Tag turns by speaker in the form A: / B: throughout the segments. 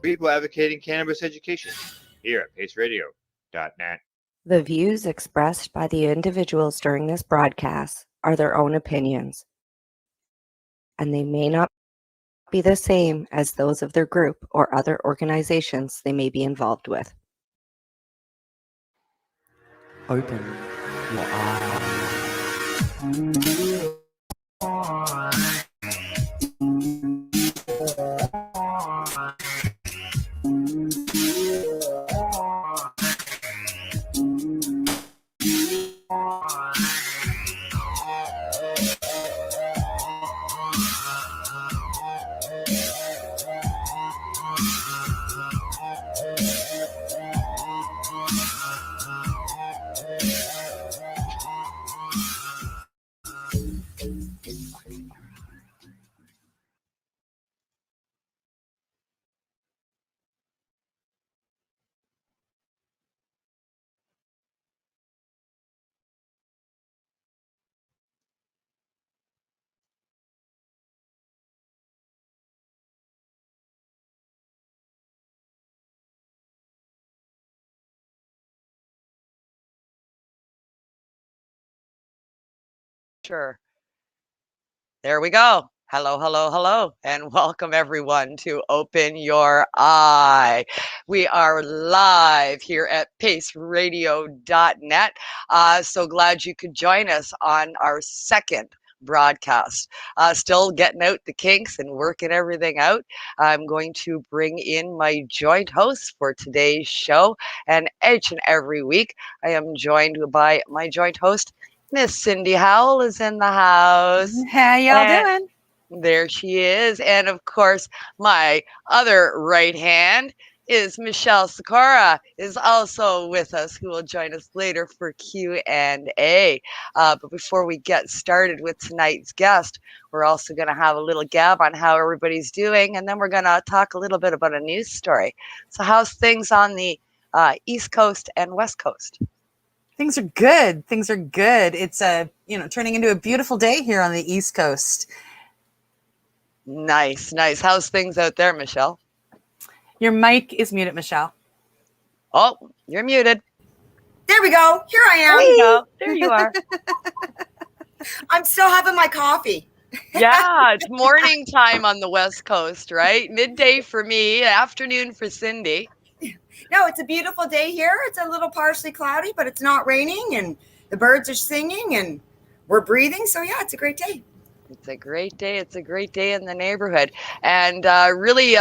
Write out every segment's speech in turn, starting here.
A: people advocating cannabis education here at paceradio.net.
B: The views expressed by the individuals during this broadcast are their own opinions, and they may not be the same as those of their group or other organizations they may be involved with.
C: Open your eyes.
D: Sure. There we go. Hello, hello, hello, and welcome everyone to Open Your Eye. We are live here at paceradio.net. So glad you could join us on our second broadcast. Still getting out the kinks and working everything out. I'm going to bring in my joint host for today's show, and each and every week I am joined by my joint host, Miss Cindy Howell is in the house.
E: How y'all doing?
D: There she is. And of course, my other right hand is Michelle Sikora is also with us, who will join us later for Q&A. But before we get started with tonight's guest, we're also going to have a little gab on how everybody's doing. And then we're going to talk a little bit about a news story. So how's things on the East Coast and West Coast?
E: Things are good. Things are good. It's turning into a beautiful day here on the East Coast.
D: Nice, nice. How's things out there, Michelle?
E: Your mic is muted, Michelle.
D: Oh, you're muted.
F: There we go. Here I am.
D: There you go. There you are.
F: I'm still having my coffee.
D: Yeah, it's morning time on the West Coast, right? Midday for me, afternoon for Cindy.
F: No, it's a beautiful day here. It's a little partially cloudy, but it's not raining, and the birds are singing, and we're breathing. So, yeah, it's a great day.
D: It's a great day. It's a great day in the neighborhood. And really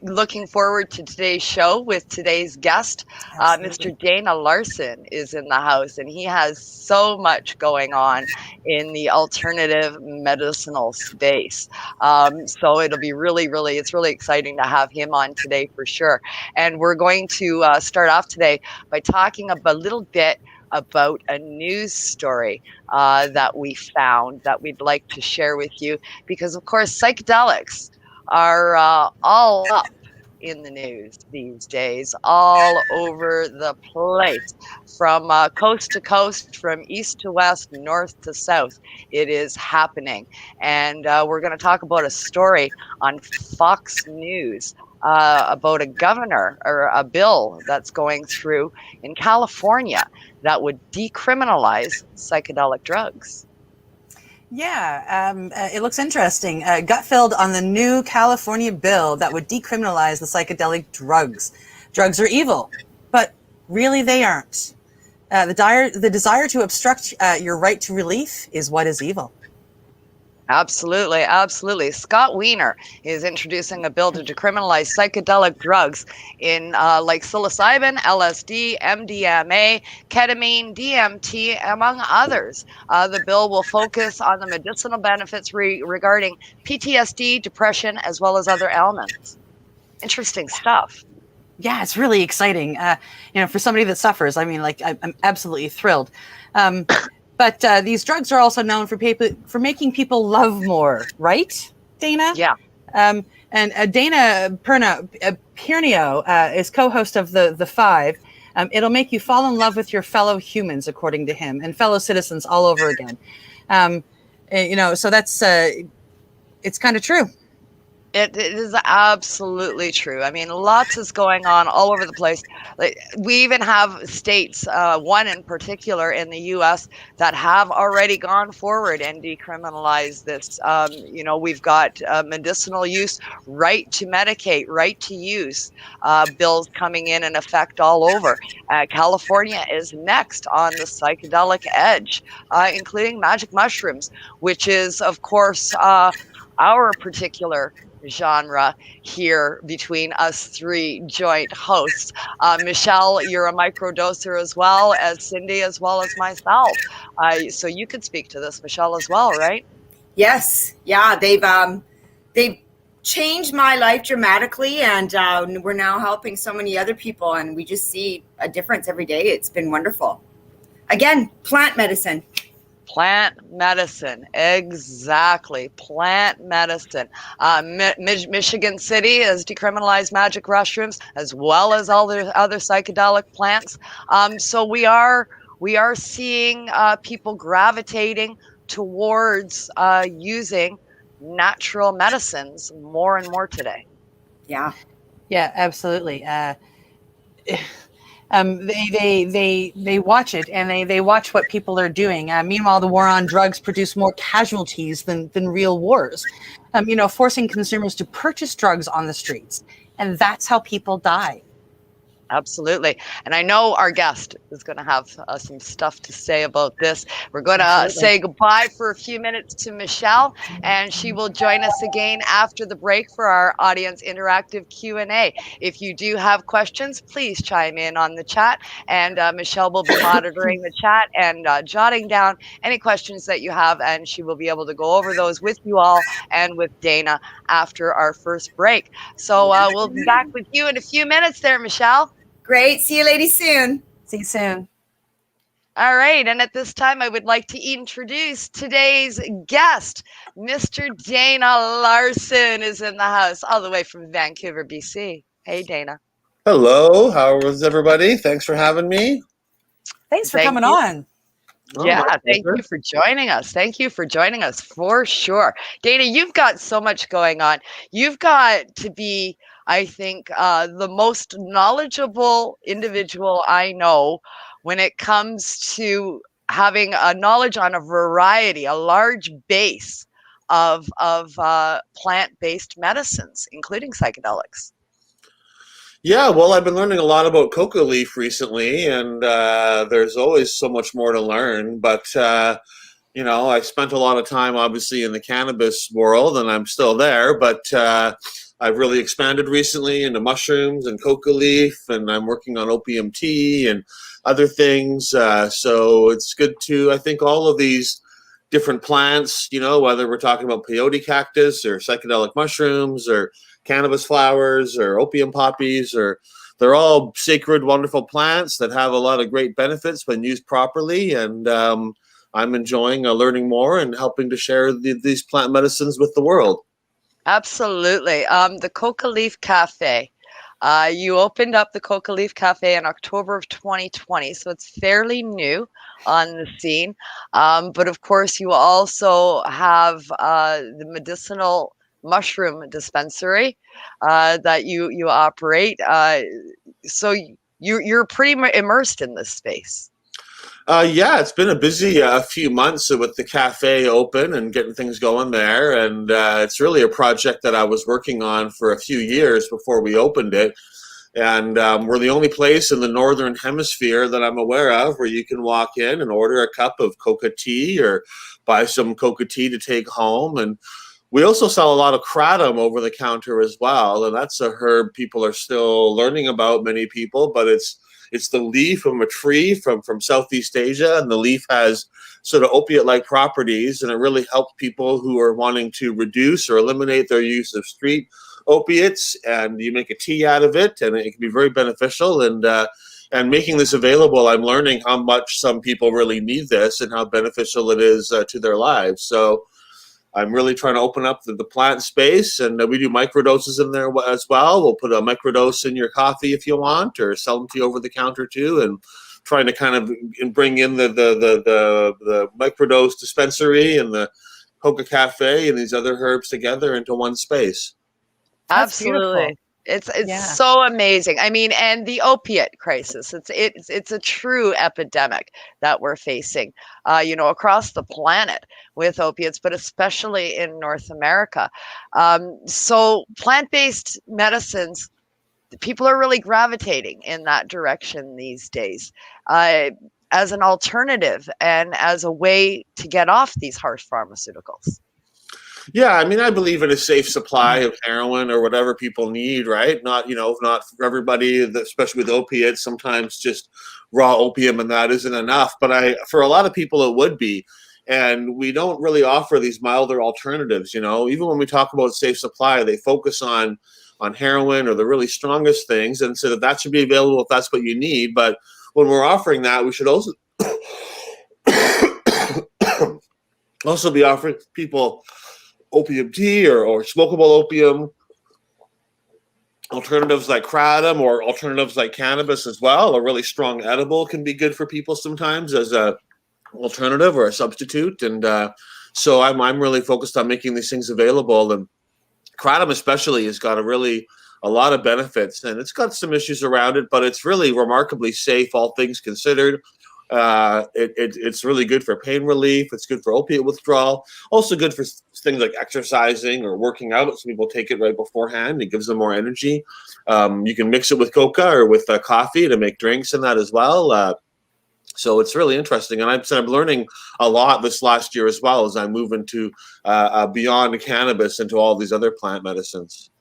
D: looking forward to today's show with today's guest. Mr. Dana Larsen is in the house, and he has so much going on in the alternative medicinal space. So it'll be it's really exciting to have him on today for sure. And we're going to start off today by talking a little bit about a news story that we found that we'd like to share with you, because of course psychedelics are all up in the news these days, all over the place, from coast to coast, from east to west, north to south. It is happening. And we're going to talk about a story on Fox News about a governor or a bill that's going through in California that would decriminalize psychedelic drugs.
E: Yeah, it looks interesting. Gut filled on the new California bill that would decriminalize the psychedelic drugs. Drugs are evil, but really they aren't. The desire to obstruct your right to relief is what is evil.
D: Absolutely, absolutely. Scott Wiener is introducing a bill to decriminalize psychedelic drugs in like psilocybin, LSD, MDMA, ketamine, DMT, among others. The bill will focus on the medicinal benefits regarding PTSD, depression, as well as other ailments. Interesting stuff.
E: Yeah, it's really exciting. For somebody that suffers, I mean, like, I'm absolutely thrilled. But these drugs are also known for making people love more, right, Dana?
D: Yeah.
E: And Dana Pernio is co-host of the Five. It'll make you fall in love with your fellow humans, according to him, and fellow citizens all over again. So that's it's kind of true.
D: It is absolutely true. I mean, lots is going on all over the place. Like, we even have states, one in particular in the U.S., that have already gone forward and decriminalized this. We've got medicinal use, right to medicate, right to use bills coming in effect all over. California is next on the psychedelic edge, including magic mushrooms, which is, of course, our particular genre here between us three joint hosts. Michelle, you're a microdoser as well as Cindy, as well as myself. So you could speak to this, Michelle, as well, right?
F: Yes, yeah, they've changed my life dramatically, and we're now helping so many other people, and we just see a difference every day. It's been wonderful. Again, plant medicine.
D: Plant medicine, exactly. Plant medicine. Michigan City has decriminalized magic mushrooms as well as all the other psychedelic plants. So we are seeing people gravitating towards using natural medicines more and more today.
F: Yeah.
E: Yeah, absolutely. They watch it, and they watch what people are doing. Meanwhile, the war on drugs produce more casualties than real wars. Forcing consumers to purchase drugs on the streets, and that's how people die.
D: Absolutely. And I know our guest is going to have some stuff to say about this. We're going to say goodbye for a few minutes to Michelle, and she will join us again after the break for our audience interactive Q&A. If you do have questions, please chime in on the chat, and Michelle will be monitoring the chat and jotting down any questions that you have, and she will be able to go over those with you all and with Dana after our first break. So we'll be back with you in a few minutes there, Michelle.
F: Great. See you ladies soon.
E: See you soon.
D: All right. And at this time, I would like to introduce today's guest. Mr. Dana Larsen is in the house, all the way from Vancouver, BC. Hey, Dana.
G: Hello. How is everybody? Thanks for having me.
E: Thanks for coming on.
D: Yeah, thank you for joining us. Thank you for joining us for sure. Dana, you've got so much going on. You've got to be, I think, the most knowledgeable individual I know when it comes to having a knowledge on a variety, a large base of plant-based medicines, including psychedelics.
G: Yeah, well, I've been learning a lot about coca leaf recently, and there's always so much more to learn. But, I spent a lot of time, obviously, in the cannabis world, and I'm still there. But I've really expanded recently into mushrooms and coca leaf, and I'm working on opium tea and other things. So it's good to, I think, all of these different plants, whether we're talking about peyote cactus or psychedelic mushrooms or cannabis flowers or opium poppies, or they're all sacred, wonderful plants that have a lot of great benefits when used properly. And I'm enjoying learning more and helping to share these plant medicines with the world.
D: Absolutely. The Coca Leaf Cafe. You opened up the Coca Leaf Cafe in October of 2020, so it's fairly new on the scene. But of course, you also have the medicinal mushroom dispensary that you operate. So you're pretty immersed in this space.
G: Yeah, it's been a busy few months with the cafe open and getting things going there. And it's really a project that I was working on for a few years before we opened it. And we're the only place in the Northern Hemisphere that I'm aware of where you can walk in and order a cup of coca tea or buy some coca tea to take home. And we also sell a lot of kratom over the counter as well. And that's a herb people are still learning about, many people, but it's the leaf from a tree from Southeast Asia, and the leaf has sort of opiate-like properties, and it really helps people who are wanting to reduce or eliminate their use of street opiates, and you make a tea out of it, and it can be very beneficial. And making this available, I'm learning how much some people really need this and how beneficial it is to their lives. So I'm really trying to open up the plant space, and we do microdoses in there as well. We'll put a microdose in your coffee if you want, or sell them to you over the counter too, and trying to kind of bring in the microdose dispensary and the Coca Cafe and these other herbs together into one space.
E: That's beautiful.
D: Absolutely. It's
E: Yeah.
D: so amazing. I mean, and the opiate crisis, it's a true epidemic that we're facing, across the planet with opiates, but especially in North America. So plant-based medicines, people are really gravitating in that direction these days, as an alternative and as a way to get off these harsh pharmaceuticals.
G: Yeah, I mean, I believe in a safe supply of heroin or whatever people need, right? Not, not for everybody, especially with opiates. Sometimes just raw opium and that isn't enough. But for a lot of people, it would be. And we don't really offer these milder alternatives. Even when we talk about safe supply, they focus on heroin or the really strongest things, and so that should be available if that's what you need. But when we're offering that, we should also also be offering people opium tea or smokable opium, alternatives like kratom or alternatives like cannabis as well. A really strong edible can be good for people sometimes as a alternative or a substitute. And so I'm really focused on making these things available. And kratom especially has got a lot of benefits, and it's got some issues around it, but it's really remarkably safe, all things considered. It's really good for pain relief. It's good for opiate withdrawal. Also good for things like exercising or working out. Some people take it right beforehand. It gives them more energy. You can mix it with coca or with coffee to make drinks and that as well. So it's really interesting. And I'm learning a lot this last year as well as I move into beyond cannabis into all these other plant medicines.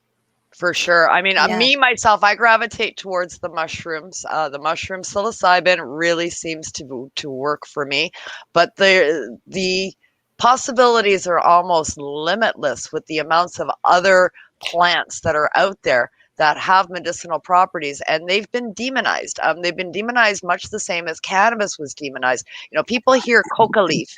D: For sure. I mean,
E: Yeah.
D: me, myself, I gravitate towards the mushrooms. The mushroom psilocybin really seems to work for me. But the possibilities are almost limitless with the amounts of other plants that are out there that have medicinal properties, and they've been demonized. They've been demonized much the same as cannabis was demonized. People hear coca leaf,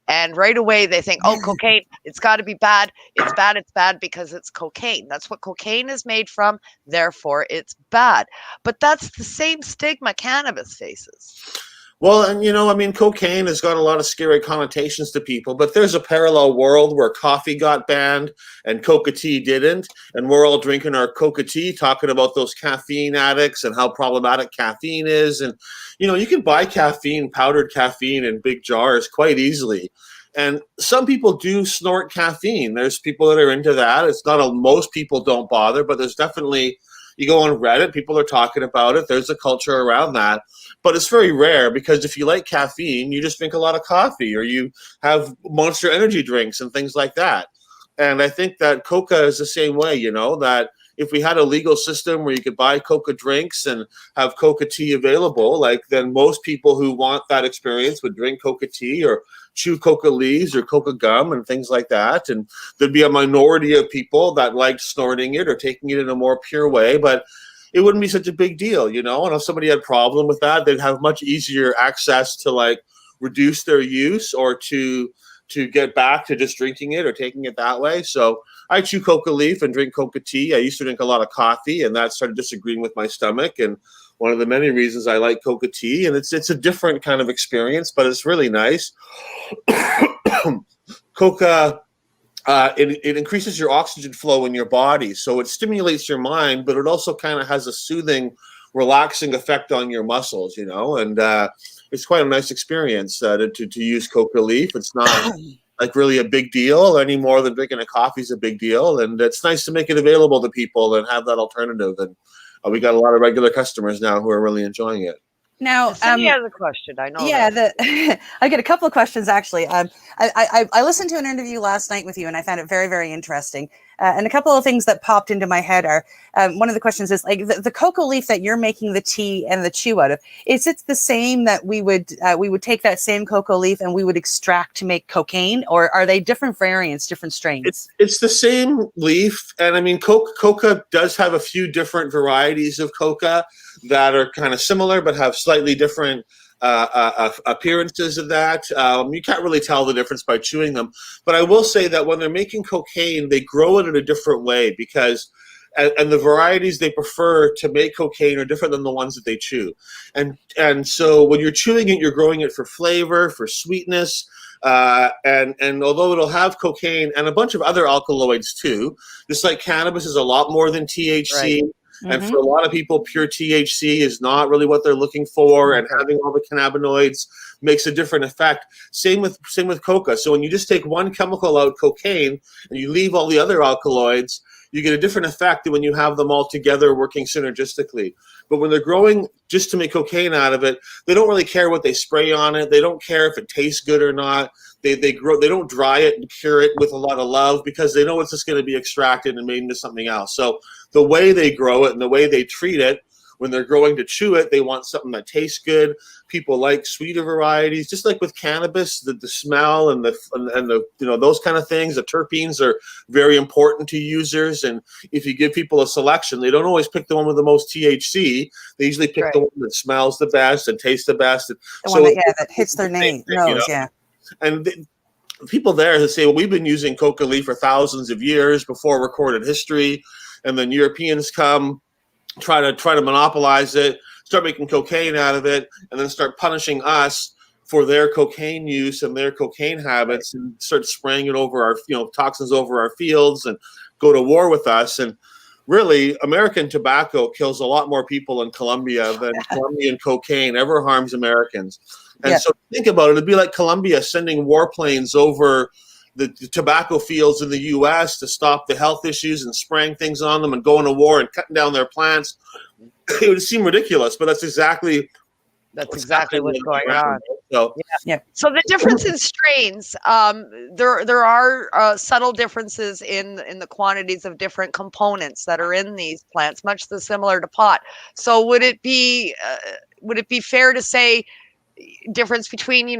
D: and right away they think, oh, cocaine, it's got to be bad. It's bad because it's cocaine. That's what cocaine is made from, therefore it's bad. But that's the same stigma cannabis faces.
G: Well, and cocaine has got a lot of scary connotations to people, but there's a parallel world where coffee got banned and coca tea didn't, and we're all drinking our coca tea, talking about those caffeine addicts and how problematic caffeine is. And, you can buy powdered caffeine in big jars quite easily. And some people do snort caffeine. There's people that are into that. It's not most people don't bother, but there's definitely, you go on Reddit, people are talking about it. There's a culture around that. But it's very rare because if you like caffeine, you just drink a lot of coffee or you have Monster energy drinks and things like that. And I think that coca is the same way, that if we had a legal system where you could buy coca drinks and have coca tea available, then most people who want that experience would drink coca tea or chew coca leaves or coca gum and things like that. And there'd be a minority of people that liked snorting it or taking it in a more pure way. But it wouldn't be such a big deal, and if somebody had a problem with that, they'd have much easier access to reduce their use or to get back to just drinking it or taking it that way. So I chew coca leaf and drink coca tea. I used to drink a lot of coffee, and that started disagreeing with my stomach. And one of the many reasons I like coca tea, and it's a different kind of experience, but it's really nice. Coca. It increases your oxygen flow in your body, so it stimulates your mind, but it also kind of has a soothing, relaxing effect on your muscles, and it's quite a nice experience to use coca leaf. It's not really a big deal any more than drinking a coffee is a big deal, and it's nice to make it available to people and have that alternative. And we got a lot of regular customers now who are really enjoying it.
E: Now,
D: Cindy has a question. I know.
E: Yeah, I get a couple of questions actually. I listened to an interview last night with you, and I found it very, very interesting. And a couple of things that popped into my head are one of the questions is the coca leaf that you're making the tea and the chew out of. Is it the same that we would take that same coca leaf and we would extract to make cocaine, or are they different variants, different strains?
G: It's the same leaf, and I mean coca does have a few different varieties of coca that are kind of similar but have slightly different appearances of that. You can't really tell the difference by chewing them. But I will say that when they're making cocaine, they grow it in a different way because and the varieties they prefer to make cocaine are different than the ones that they chew. And so when you're chewing it, you're growing it for flavor, for sweetness. And although it'll have cocaine and a bunch of other alkaloids too, just like cannabis is a lot more than THC.
D: Right.
G: And for a lot of people, pure THC is not really what they're looking for, and having all the cannabinoids makes a different effect. Same with coca. So when you just take one chemical out, cocaine, and you leave all the other alkaloids, you get a different effect than when you have them all together working synergistically. But when they're growing just to make cocaine out of it, they don't really care what they spray on it. They don't care if it tastes good or not. They don't dry it and cure it with a lot of love, because they know it's just going to be extracted and made into something else. So the way they grow it and the way they treat it, when they're growing to chew it, they want something that tastes good. People like sweeter varieties, just like with cannabis. The smell and the those kind of things. The terpenes are very important to users, and if you give people a selection, they don't always pick the one with the most THC. They usually pick the one that smells the best and tastes the best.
E: The one that hits their nose.
G: And people there who say, well, we've been using coca leaf for thousands of years before recorded history, and then Europeans come, try to monopolize it, start making cocaine out of it, and then start punishing us for their cocaine use and their cocaine habits, and start spraying it over our toxins over our fields and go to war with us. And really, American tobacco kills a lot more people in Colombia than Colombian cocaine ever harms Americans. And so think about it, it'd be like Colombia sending warplanes over the tobacco fields in the U.S. to stop the health issues and spraying things on them and going to war and cutting down their plants. It would seem ridiculous, but that's exactly
D: what's going on.
G: So,
D: So the difference in strains, there are subtle differences in the quantities of different components that are in these plants, much similar to pot. So would it be fair to say difference between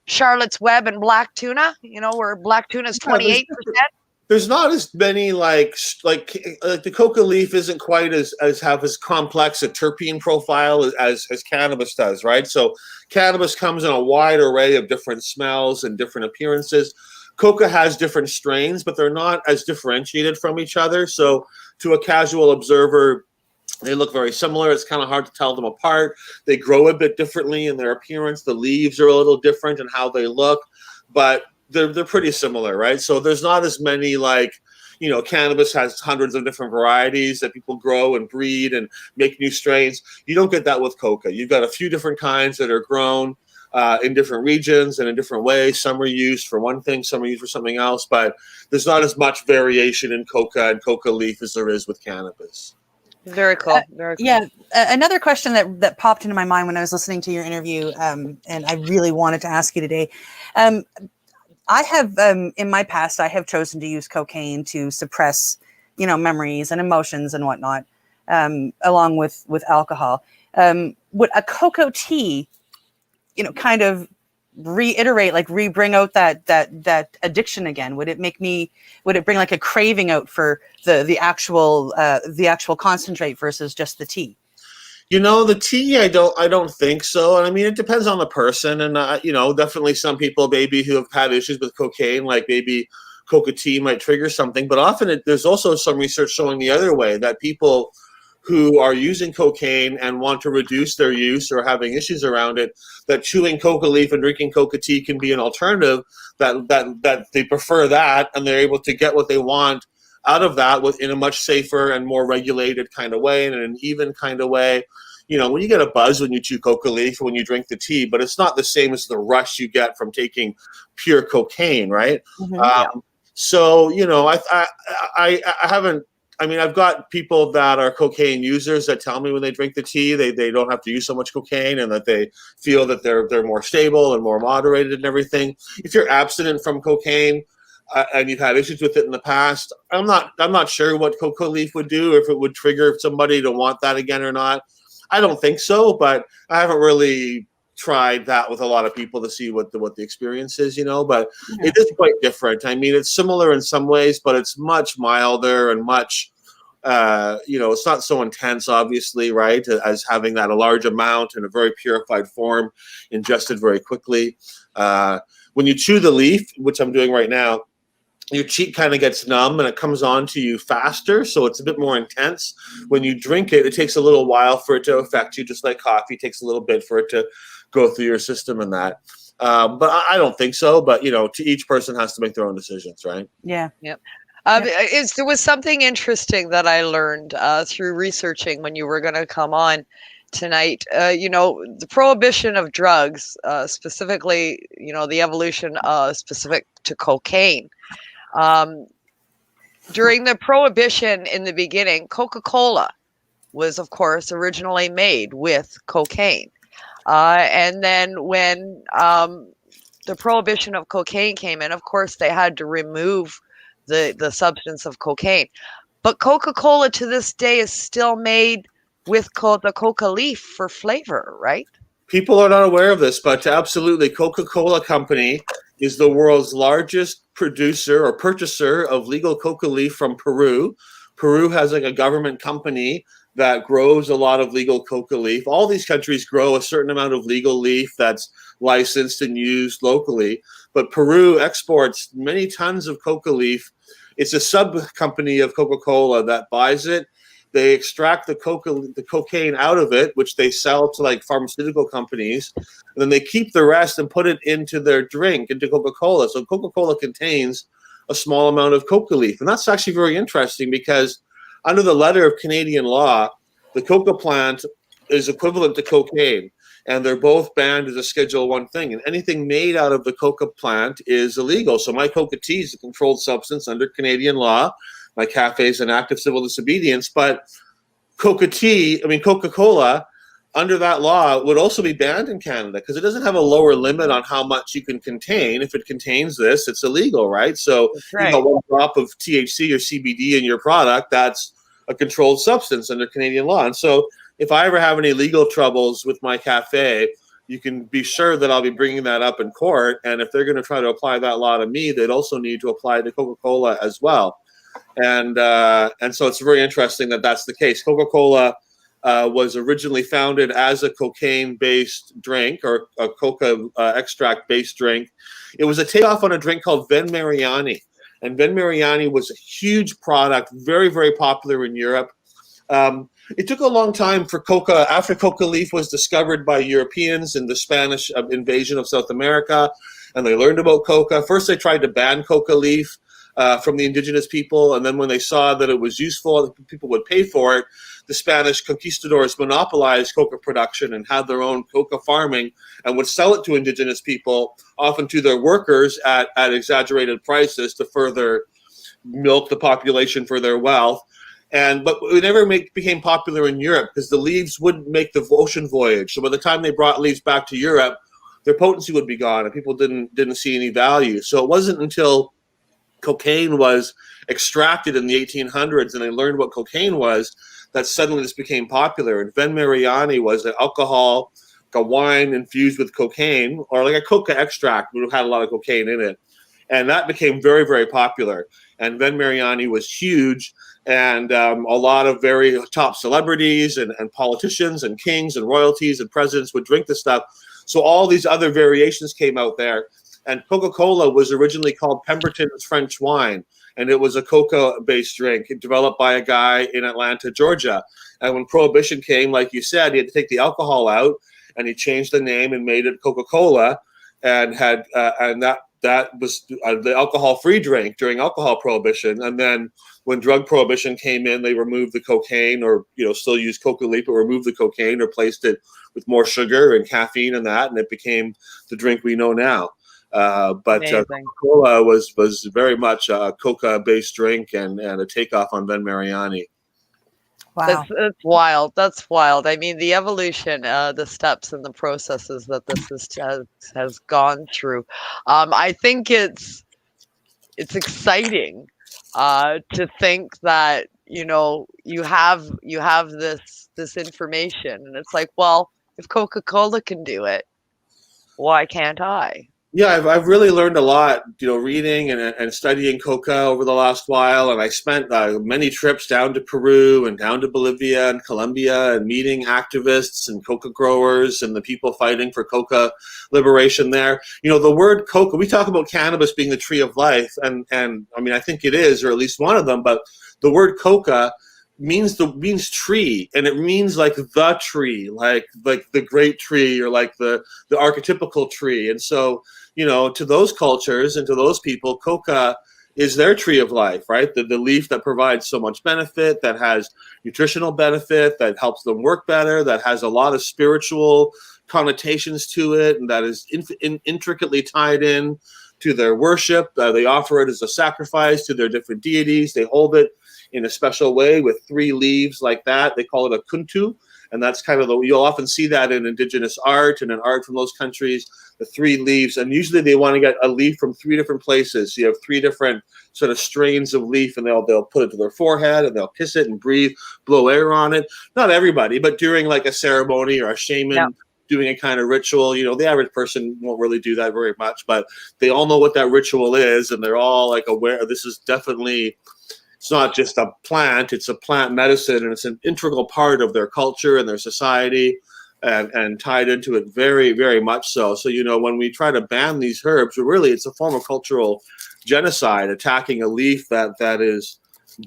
D: Charlotte's Web and black tuna, where black tuna is 28%?
G: There's not as many like the coca leaf isn't quite as complex a terpene profile as cannabis does, right? So cannabis comes in a wide array of different smells and different appearances. Coca has different strains, but they're not as differentiated from each other. So to a casual observer, they look very similar. It's kind of hard to tell them apart. They grow a bit differently in their appearance. The leaves are a little different in how they look, but they're pretty similar, right? So there's not as many cannabis has hundreds of different varieties that people grow and breed and make new strains. You don't get that with coca. You've got a few different kinds that are grown in different regions and in different ways. Some are used for one thing, some are used for something else, but there's not as much variation in coca and coca leaf as there is with cannabis.
D: Very cool. Very cool.
E: Yeah. Another question that popped into my mind when I was listening to your interview, and I really wanted to ask you today. I have, in my past, I have chosen to use cocaine to suppress, memories and emotions and whatnot, along with alcohol. Would a cocoa tea, kind of bring out that addiction again? Would it bring like a craving out for the actual concentrate versus just the tea?
G: The tea, I don't think so. And I mean, it depends on the person. And, definitely some people maybe who have had issues with cocaine, like maybe coca tea might trigger something. But often there's also some research showing the other way, that people who are using cocaine and want to reduce their use or having issues around it, that chewing coca leaf and drinking coca tea can be an alternative, that they prefer that, and they're able to get what they want out of that in a much safer and more regulated kind of way and in an even kind of way. When you get a buzz when you chew coca leaf or when you drink the tea, but it's not the same as the rush you get from taking pure cocaine, right? Mm-hmm. So, I haven't, I've got people that are cocaine users that tell me when they drink the tea, they don't have to use so much cocaine, and that they feel that they're more stable and more moderated and everything. If you're abstinent from cocaine, and you've had issues with it in the past, I'm not sure what coca leaf would do, if it would trigger somebody to want that again or not. I don't think so, but I haven't really tried that with a lot of people to see what the experience is, but it is quite different. It's similar in some ways, but it's much milder and much, it's not so intense, obviously, right, as having that a large amount in a very purified form, ingested very quickly. When you chew the leaf, which I'm doing right now, your cheek kind of gets numb and it comes on to you faster, so it's a bit more intense. When you drink it, it takes a little while for it to affect you, just like coffee takes a little bit for it to go through your system and that. But I don't think so. But to each person has to make their own decisions, right?
E: Yeah.
D: There was something interesting that I learned through researching when you were going to come on tonight. The prohibition of drugs, specifically, the evolution specific to cocaine. During the prohibition in the beginning, Coca-Cola was, of course, originally made with cocaine. And then when the prohibition of cocaine came in, of course, they had to remove the substance of cocaine. But Coca-Cola to this day is still made with the coca leaf for flavor, right?
G: People are not aware of this, but absolutely, Coca-Cola Company is the world's largest producer or purchaser of legal coca leaf from Peru. Peru has like a government company that grows a lot of legal coca leaf. All these countries grow a certain amount of legal leaf that's licensed and used locally. But Peru exports many tons of coca leaf. It's a sub-company of Coca-Cola that buys it. They extract the cocaine out of it, which they sell to like pharmaceutical companies. And then they keep the rest and put it into their drink, into Coca-Cola. So Coca-Cola contains a small amount of coca leaf. And that's actually very interesting because under the letter of Canadian law, the coca plant is equivalent to cocaine. And they're both banned as a Schedule I thing. And anything made out of the coca plant is illegal. So my coca tea is a controlled substance under Canadian law. My cafe is an act of civil disobedience. But Coca-Cola, under that law, would also be banned in Canada because it doesn't have a lower limit on how much you can contain. If it contains this, it's illegal, right? So
D: right.
G: You got one drop of THC or CBD in your product, that's a controlled substance under Canadian law. And so if I ever have any legal troubles with my cafe, you can be sure that I'll be bringing that up in court. And if they're going to try to apply that law to me, they'd also need to apply to Coca-Cola as well. And so it's very interesting that that's the case. Coca-Cola was originally founded as a cocaine-based drink or a coca extract-based drink. It was a takeoff on a drink called Ven Mariani. And Ven Mariani was a huge product, very, very popular in Europe. It took a long time for coca, after coca leaf was discovered by Europeans in the Spanish invasion of South America, and they learned about coca. First, they tried to ban coca leaf from the indigenous people, and then when they saw that it was useful, people would pay for it, the Spanish conquistadors monopolized coca production and had their own coca farming and would sell it to indigenous people, often to their workers at exaggerated prices to further milk the population for their wealth. But it never became popular in Europe because the leaves wouldn't make the ocean voyage. So by the time they brought leaves back to Europe, their potency would be gone and people didn't see any value. So it wasn't until cocaine was extracted in the 1800s and they learned what cocaine was that suddenly this became popular. And Ven Mariani was an alcohol, like a wine infused with cocaine, or like a coca extract would have had a lot of cocaine in it. And that became very, very popular. And Ven Mariani was huge. And a lot of very top celebrities and politicians and kings and royalties and presidents would drink this stuff. So all these other variations came out there. And Coca-Cola was originally called Pemberton's French wine. And it was a coca-based drink developed by a guy in Atlanta, Georgia. And when Prohibition came, like you said, he had to take the alcohol out. And he changed the name and made it Coca-Cola. And that was the alcohol-free drink during alcohol prohibition. And then when drug prohibition came in, they removed the cocaine, or still used coca leaf, but removed the cocaine, replaced it with more sugar and caffeine and that, and it became the drink we know now. But Coca-Cola was very much a coca-based drink and a takeoff on Ven Mariani.
E: Wow.
D: That's wild. That's wild. I mean, the evolution, the steps and the processes that this has gone through. I think it's exciting to think that you have this information, and it's like, well, if Coca-Cola can do it, why can't I?
G: Yeah, I've really learned a lot, reading and studying coca over the last while. And I spent many trips down to Peru and down to Bolivia and Colombia and meeting activists and coca growers and the people fighting for coca liberation there. The word coca, we talk about cannabis being the tree of life. And I mean, I think it is, or at least one of them. But the word coca means tree, and it means like the tree, like the great tree, or like the archetypical tree. And so, to those cultures and to those people, coca is their tree of life, right? The leaf that provides so much benefit, that has nutritional benefit, that helps them work better, that has a lot of spiritual connotations to it, and that is intricately tied in to their worship. They offer it as a sacrifice to their different deities. They hold it in a special way with 3 leaves like that. They call it a kuntu. And that's kind of you'll often see that in indigenous art and in art from those countries, the 3 leaves. And usually they want to get a leaf from 3 different places. So you have 3 different sort of strains of leaf, and they'll put it to their forehead, and they'll kiss it and breathe, blow air on it. Not everybody, but during like a ceremony or a shaman doing a kind of ritual, the average person won't really do that very much, but they all know what that ritual is, and they're all like aware this is definitely, it's not just a plant, it's a plant medicine, and it's an integral part of their culture and their society, and tied into it very, very much so. So, when we try to ban these herbs, it's a form of cultural genocide, attacking a leaf that is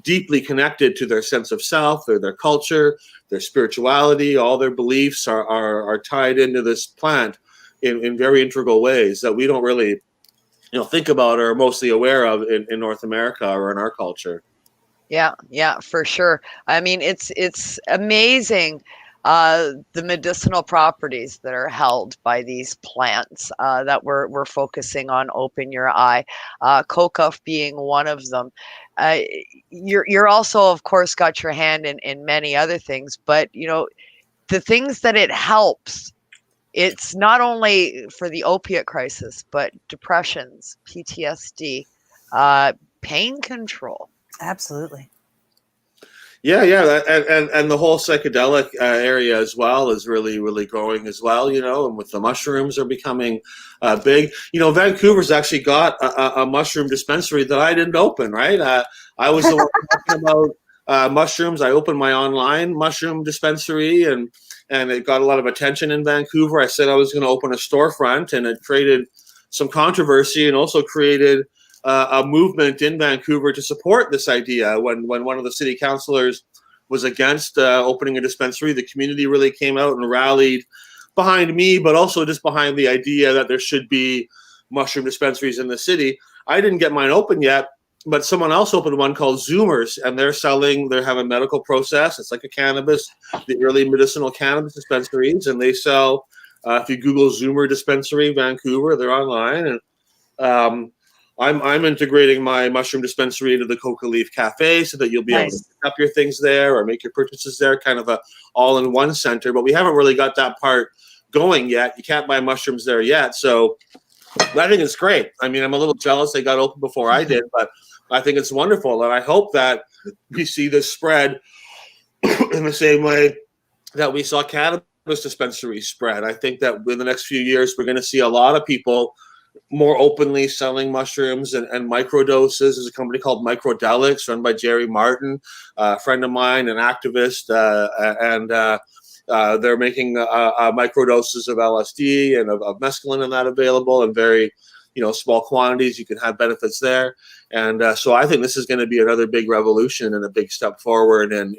G: deeply connected to their sense of self, or their culture, their spirituality. All their beliefs are tied into this plant in very integral ways that we don't really, think about or are mostly aware of in North America or in our culture.
D: Yeah, for sure. I mean, it's amazing the medicinal properties that are held by these plants that we're focusing on. Open your eye, coca being one of them. You're also, of course, got your hand in many other things, but the things that it helps. It's not only for the opiate crisis, but depressions, PTSD, pain control.
E: Absolutely.
G: Yeah, and the whole psychedelic area as well is really, really growing as well, and with the mushrooms are becoming big. Vancouver's actually got a mushroom dispensary that I didn't open, right? I was the one talking about mushrooms. I opened my online mushroom dispensary, and it got a lot of attention in Vancouver. I said I was going to open a storefront, and it created some controversy and also created a movement in Vancouver to support this idea. When one of the city councilors was against opening a dispensary, the community really came out and rallied behind me, but also just behind the idea that there should be mushroom dispensaries in the city. I didn't get mine open yet, but someone else opened one called Zoomers, and they have a medical process. It's like a cannabis, the early medicinal cannabis dispensaries, and they sell, if you Google Zoomer dispensary Vancouver, they're online. And I'm integrating my mushroom dispensary into the Coca Leaf Cafe so that you'll be able to pick up your things there or make your purchases there, kind of a all-in-one center. But we haven't really got that part going yet. You can't buy mushrooms there yet. So I think it's great. I mean, I'm a little jealous they got open before I did, but I think it's wonderful. And I hope that we see this spread in the same way that we saw cannabis dispensaries spread. I think that in the next few years, we're going to see a lot of people more openly selling mushrooms and microdoses. There's a company called Microdelics run by Jerry Martin, a friend of mine, an activist, and they're making microdoses of LSD and of mescaline and that available in very small quantities. You can have benefits there. And so I think this is going to be another big revolution and a big step forward. And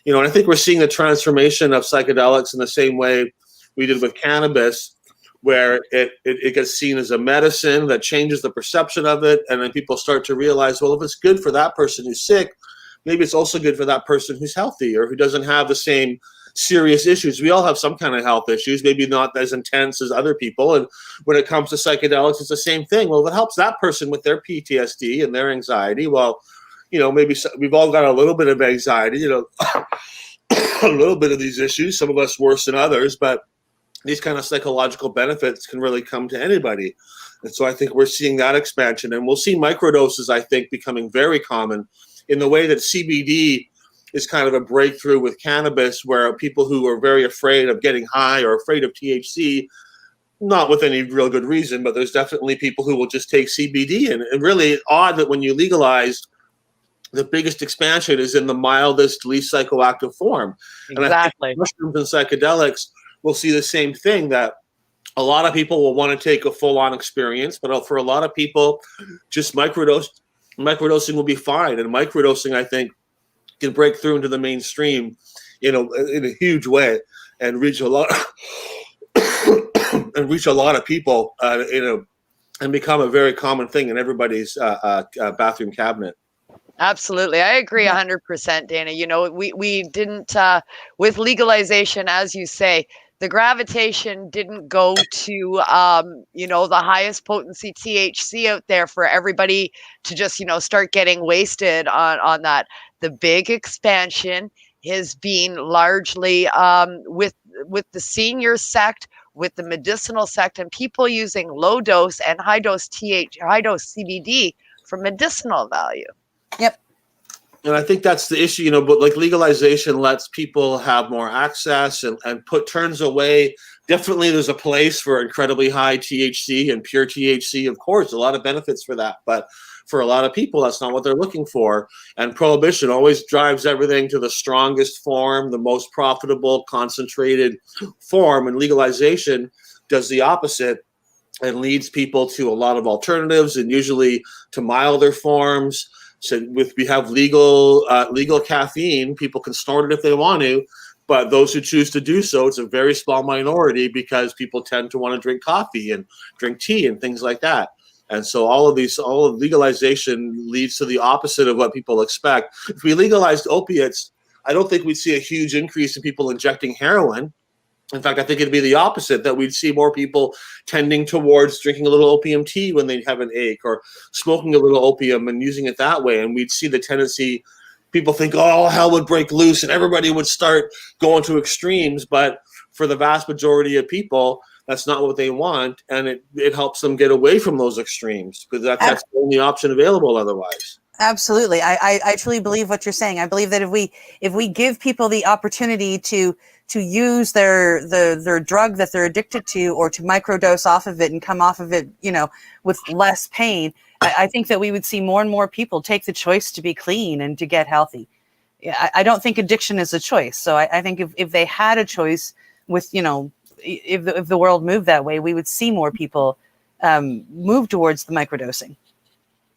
G: I think we're seeing the transformation of psychedelics in the same way we did with cannabis, where it gets seen as a medicine that changes the perception of it. And then people start to realize, well, if it's good for that person who's sick, maybe it's also good for that person who's healthy or who doesn't have the same serious issues. We all have some kind of health issues, maybe not as intense as other people. And when it comes to psychedelics, it's the same thing. Well, if it helps that person with their PTSD and their anxiety, well, maybe we've all got a little bit of anxiety, a little bit of these issues, some of us worse than others, but these kind of psychological benefits can really come to anybody. And so I think we're seeing that expansion, and we'll see microdoses, I think, becoming very common in the way that CBD is kind of a breakthrough with cannabis, where people who are very afraid of getting high or afraid of THC, not with any real good reason, but there's definitely people who will just take CBD. And really odd that when you legalize, the biggest expansion is in the mildest, least psychoactive form.
D: Exactly.
G: And I think mushrooms and psychedelics will see the same thing, that a lot of people will want to take a full-on experience, but for a lot of people, just microdosing will be fine. And microdosing, I think, can break through into the mainstream, in a huge way, and reach a lot and reach a lot of people, and become a very common thing in everybody's bathroom cabinet.
D: Absolutely. I agree 100%, Dana. You know, we didn't, with legalization, as you say, the gravitation didn't go to, you know, the highest potency THC out there for everybody to just, you know, start getting wasted on that. The big expansion has been largely with the senior sect, with the medicinal sect, and people using low dose and high dose CBD for medicinal value.
E: Yep.
G: And I think that's the issue, but like legalization lets people have more access and turns away. Definitely there's a place for incredibly high THC and pure THC, of course, a lot of benefits for that. But for a lot of people, that's not what they're looking for. And prohibition always drives everything to the strongest form, the most profitable, concentrated form. And legalization does the opposite and leads people to a lot of alternatives, and usually to milder forms. So we have legal caffeine, people can snort it if they want to, but those who choose to do so, it's a very small minority, because people tend to want to drink coffee and drink tea and things like that. And so all of legalization leads to the opposite of what people expect. If we legalized opiates, I don't think we'd see a huge increase in people injecting heroin. In fact, I think it'd be the opposite, that we'd see more people tending towards drinking a little opium tea when they have an ache, or smoking a little opium and using it that way. And we'd see the tendency, people think, oh, hell would break loose and everybody would start going to extremes. But for the vast majority of people, that's not what they want. And it helps them get away from those extremes, because that's the only option available otherwise.
E: Absolutely. I truly believe what you're saying. I believe that if we give people the opportunity to use their drug that they're addicted to, or to microdose off of it and come off of it, with less pain, I think that we would see more and more people take the choice to be clean and to get healthy. I don't think addiction is a choice. So I think if they had a choice with, if the world moved that way, we would see more people move towards the microdosing.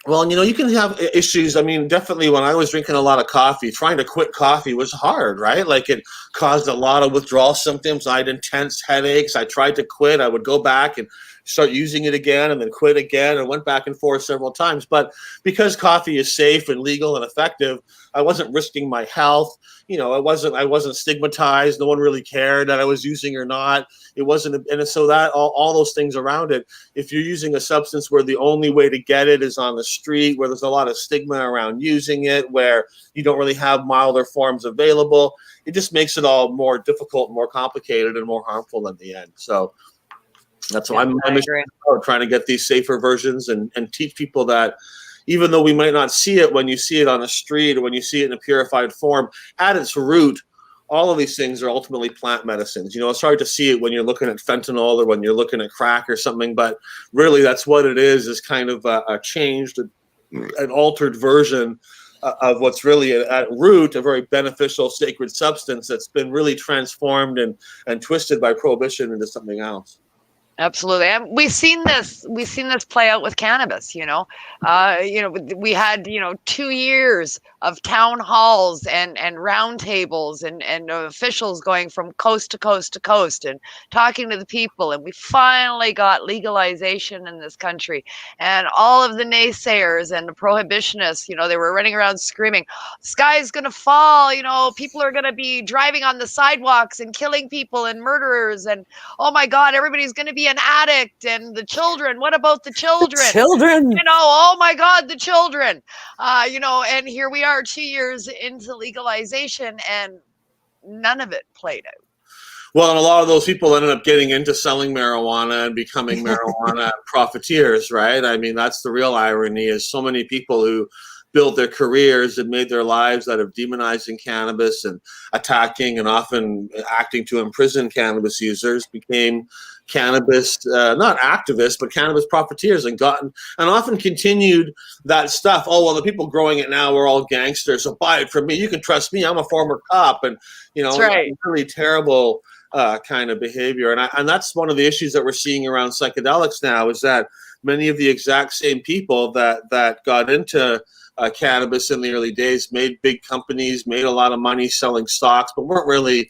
G: Well, you can have issues. I mean, definitely when I was drinking a lot of coffee, trying to quit coffee was hard, right? Like, it caused a lot of withdrawal symptoms. I had intense headaches. I tried to quit. I would go back and start using it again and then quit again, and went back and forth several times. But because coffee is safe and legal and effective, I wasn't risking my health. I wasn't stigmatized. No one really cared that I was using or not. It wasn't, and so that all those things around it. If you're using a substance where the only way to get it is on the street, where there's a lot of stigma around using it, where you don't really have milder forms available, it just makes it all more difficult, more complicated, and more harmful in the end. So that's why I'm trying to get these safer versions and teach people that, even though we might not see it when you see it on the street, or when you see it in a purified form, at its root, all of these things are ultimately plant medicines. It's hard to see it when you're looking at fentanyl or when you're looking at crack or something, but really that's what it is kind of a changed, an altered version of what's really at root a very beneficial, sacred substance that's been really transformed and twisted by prohibition into something else.
D: Absolutely. And we've seen this play out with cannabis, we had, 2 years of town halls and roundtables and officials going from coast to coast to coast and talking to the people. And we finally got legalization in this country, and all of the naysayers and the prohibitionists, they were running around screaming, the sky's going to fall, people are going to be driving on the sidewalks and killing people and murderers. And, oh my God, everybody's going to be an addict. And the children, what about the children? Oh my God, the children, and here we are 2 years into legalization, and none of it played out.
G: Well, and a lot of those people ended up getting into selling marijuana and becoming marijuana profiteers, right? I mean, that's the real irony, is so many people who built their careers and made their lives out of demonizing cannabis and attacking and often acting to imprison cannabis users became cannabis, not activists, but cannabis profiteers, and often continued that stuff. Oh, well, the people growing it now are all gangsters, so buy it from me. You can trust me. I'm a former cop. And,
D: That's right.
G: Really terrible kind of behavior. And that's one of the issues that we're seeing around psychedelics now, is that many of the exact same people that got into cannabis in the early days, made big companies, made a lot of money selling stocks, but weren't really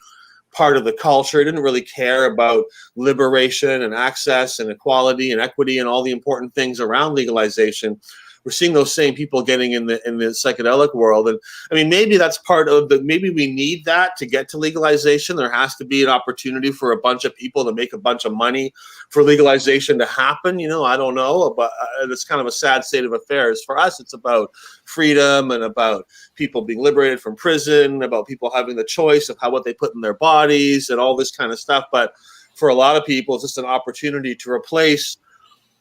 G: part of the culture, didn't really care about liberation and access and equality and equity and all the important things around legalization. We're seeing those same people getting in the psychedelic world. And I mean, maybe that's part of maybe we need that to get to legalization. There has to be an opportunity for a bunch of people to make a bunch of money for legalization to happen. I don't know, but it's kind of a sad state of affairs. For us, it's about freedom and about people being liberated from prison, about people having the choice of what they put in their bodies and all this kind of stuff. But for a lot of people, it's just an opportunity to replace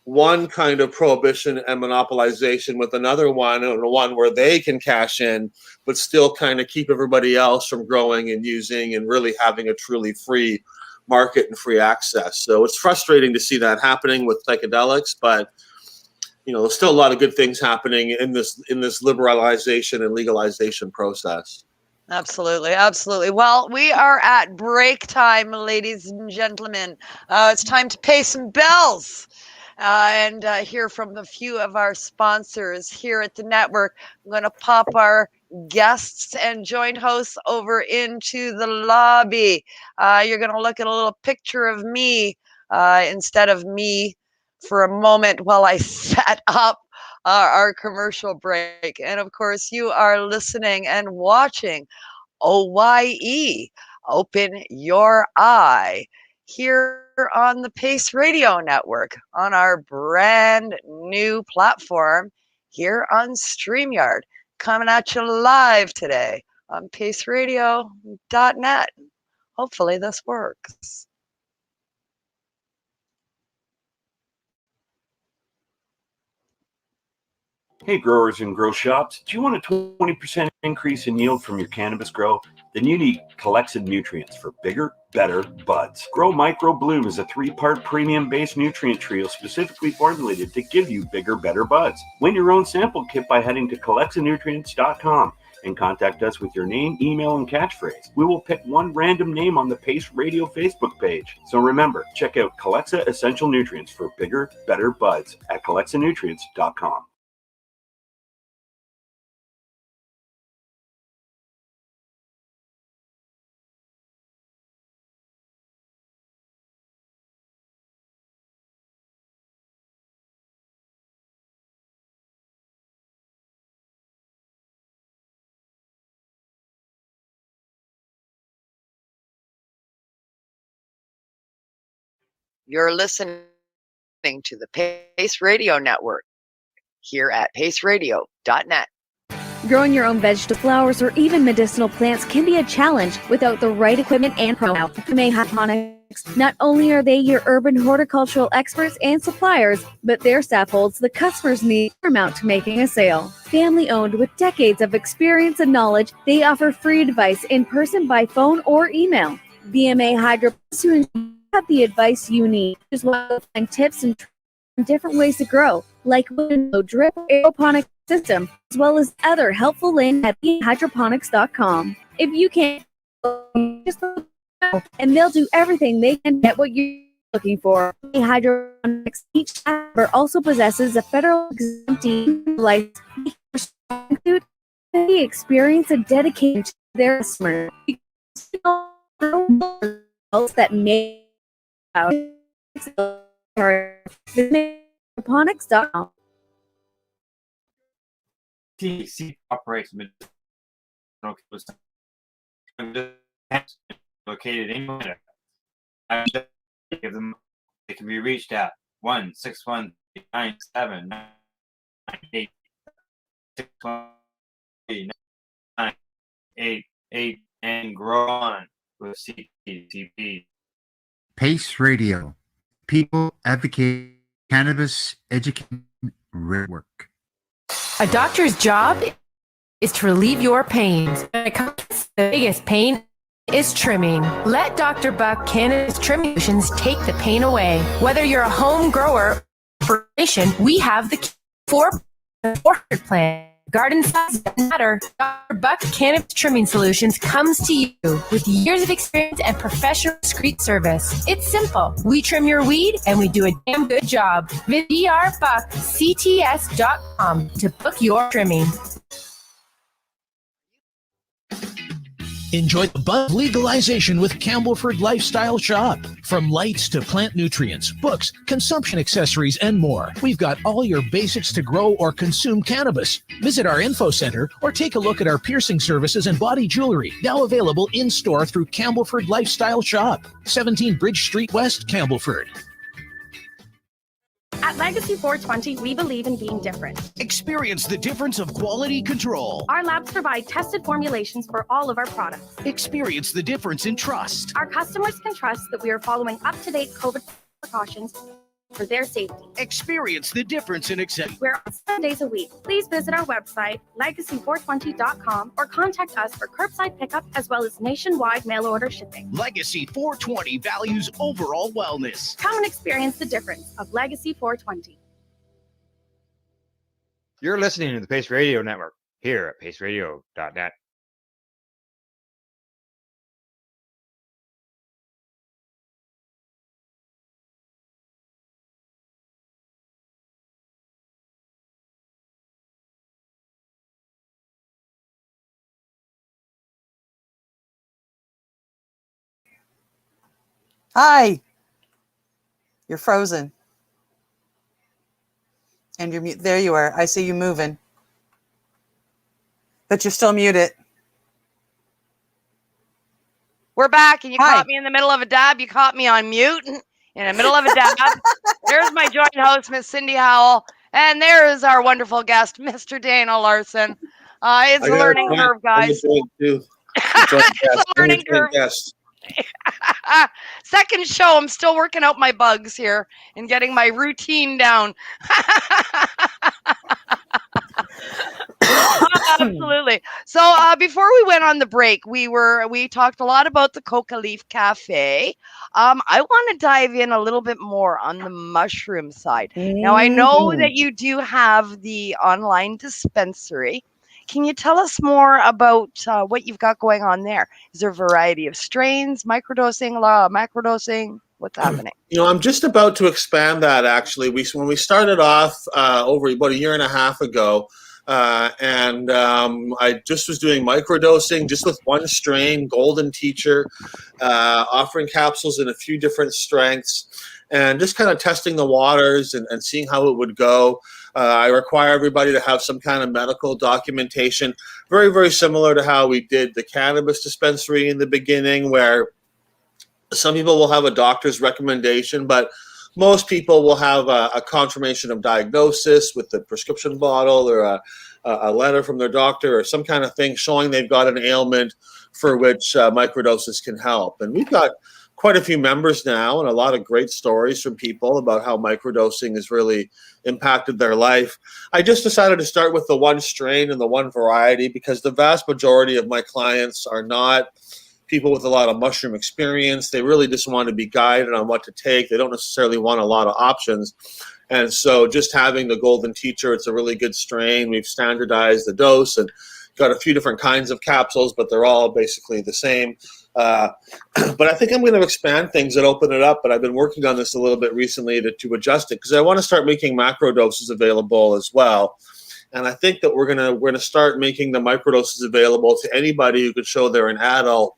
G: one kind of prohibition and monopolization with another one, and one where they can cash in, but still kind of keep everybody else from growing and using and really having a truly free market and free access. So it's frustrating to see that happening with psychedelics, but there's still a lot of good things happening in this liberalization and legalization process.
D: Absolutely. Absolutely. Well, we are at break time, ladies and gentlemen. It's time to pay some bills. And hear from a few of our sponsors here at the network. I'm going to pop our guests and joint hosts over into the lobby. You're going to look at a little picture of me instead of me for a moment while I set up our commercial break. And of course, you are listening and watching OYE, Open Your Eye, here on the Pace Radio Network on our brand new platform here on StreamYard, coming at you live today on paceradio.net. Hopefully this works.
H: Hey growers and grow shops, do you want a 20% increase in yield from your cannabis grow? Then you need Calexa nutrients for bigger, better buds. Grow Micro Bloom is a 3-part premium-based nutrient trio specifically formulated to give you bigger, better buds. Win your own sample kit by heading to CalexaNutrients.com and contact us with your name, email, and catchphrase. We will pick one random name on the Pace Radio Facebook page. So remember, check out Calexa Essential Nutrients for bigger, better buds at CalexaNutrients.com.
D: You're listening to the Pace Radio Network here at paceradio.net.
I: Growing your own vegetable flowers or even medicinal plants can be a challenge without the right equipment and know-how. Hydroponics, not only are they your urban horticultural experts and suppliers, but their staff holds the customer's need paramount to making a sale. Family owned with decades of experience and knowledge, they offer free advice in person, by phone, or email. BMA Hydroponics to have the advice you need, as well as find tips and different ways to grow, like window drip aeroponic system, as well as other helpful links at hydroponics.com. If you can't, just let them know, and they'll do everything they can to get what you're looking for. Hydroponics, each member also possesses a federal exempt license. They experience and dedicated to their customers. That may hydroponics.com.
J: THC operates medicinal located in Canada. Give them, they can be reached at 1-613-979-888 and grow on with CTCP.
K: Pace Radio. People advocate cannabis education work.
L: A doctor's job is to relieve your pains. When it comes to the biggest pain is trimming. Let Dr. Buck Cannabis Trimming Solutions take the pain away. Whether you're a home grower or patient, we have the 4 plan. Garden size doesn't matter. Dr. Buck Cannabis Trimming Solutions comes to you with years of experience and professional discreet service. It's simple. We trim your weed and we do a damn good job. Visit drbuckcts.com to book your trimming.
M: Enjoy the buzz of legalization with Campbellford Lifestyle Shop. From lights to plant nutrients, books, consumption accessories, and more, we've got all your basics to grow or consume cannabis. Visit our info center or take a look at our piercing services and body jewelry, now available in-store through Campbellford Lifestyle Shop, 17 Bridge Street West, Campbellford.
N: At Legacy 420, we believe in being different.
M: Experience the difference of quality control.
N: Our labs provide tested formulations for all of our products.
M: Experience the difference in trust.
N: Our customers can trust that we are following up-to-date COVID precautions for their safety.
M: Experience the difference in acceptance.
N: We're on 7 days a week. Please visit our website, legacy420.com, or contact us for curbside pickup as well as nationwide mail order shipping.
M: Legacy 420 values overall wellness.
N: Come and experience the difference of Legacy 420.
A: You're listening to the Pace Radio Network here at paceradio.net.
E: Hi. You're frozen. And you're mute. There you are. I see you moving. But you're still muted.
D: We're back, and you
E: Hi.
D: caught me in the middle of a dab. You caught me on mute in the middle of a dab. There's my joint host, Miss Cindy Howell. And there is our wonderful guest, Mr. Dana Larsen. It's a learning curve, guys. It's a learning curve. Second show, I'm still working out my bugs here and getting my routine down. Absolutely. So before we went on the break, we talked a lot about the Coca Leaf Cafe. I want to dive in a little bit more on the mushroom side. Now, I know that you do have the online dispensary. Can you tell us more about what you've got going on there? Is there a variety of strains, microdosing, macrodosing? What's happening?
G: I'm just about to expand that, actually. When we started off over about a year and a half ago, and I just was doing microdosing just with one strain, Golden Teacher, offering capsules in a few different strengths, and just kind of testing the waters and seeing how it would go. I require everybody to have some kind of medical documentation, very, very similar to how we did the cannabis dispensary in the beginning, where some people will have a doctor's recommendation, but most people will have a confirmation of diagnosis with the prescription bottle or a letter from their doctor or some kind of thing showing they've got an ailment for which microdoses can help. And we've got quite a few members now and a lot of great stories from people about how microdosing has really impacted their life. I just decided to start with the one strain and the one variety because the vast majority of my clients are not people with a lot of mushroom experience. They really just want to be guided on what to take. They don't necessarily want a lot of options. And so just having the Golden Teacher, it's a really good strain. We've standardized the dose and got a few different kinds of capsules, but they're all basically the same. But I think I'm going to expand things and open it up. But I've been working on this a little bit recently to adjust it because I want to start making macro doses available as well. And I think that we're going to start making the microdoses available to anybody who could show they're an adult.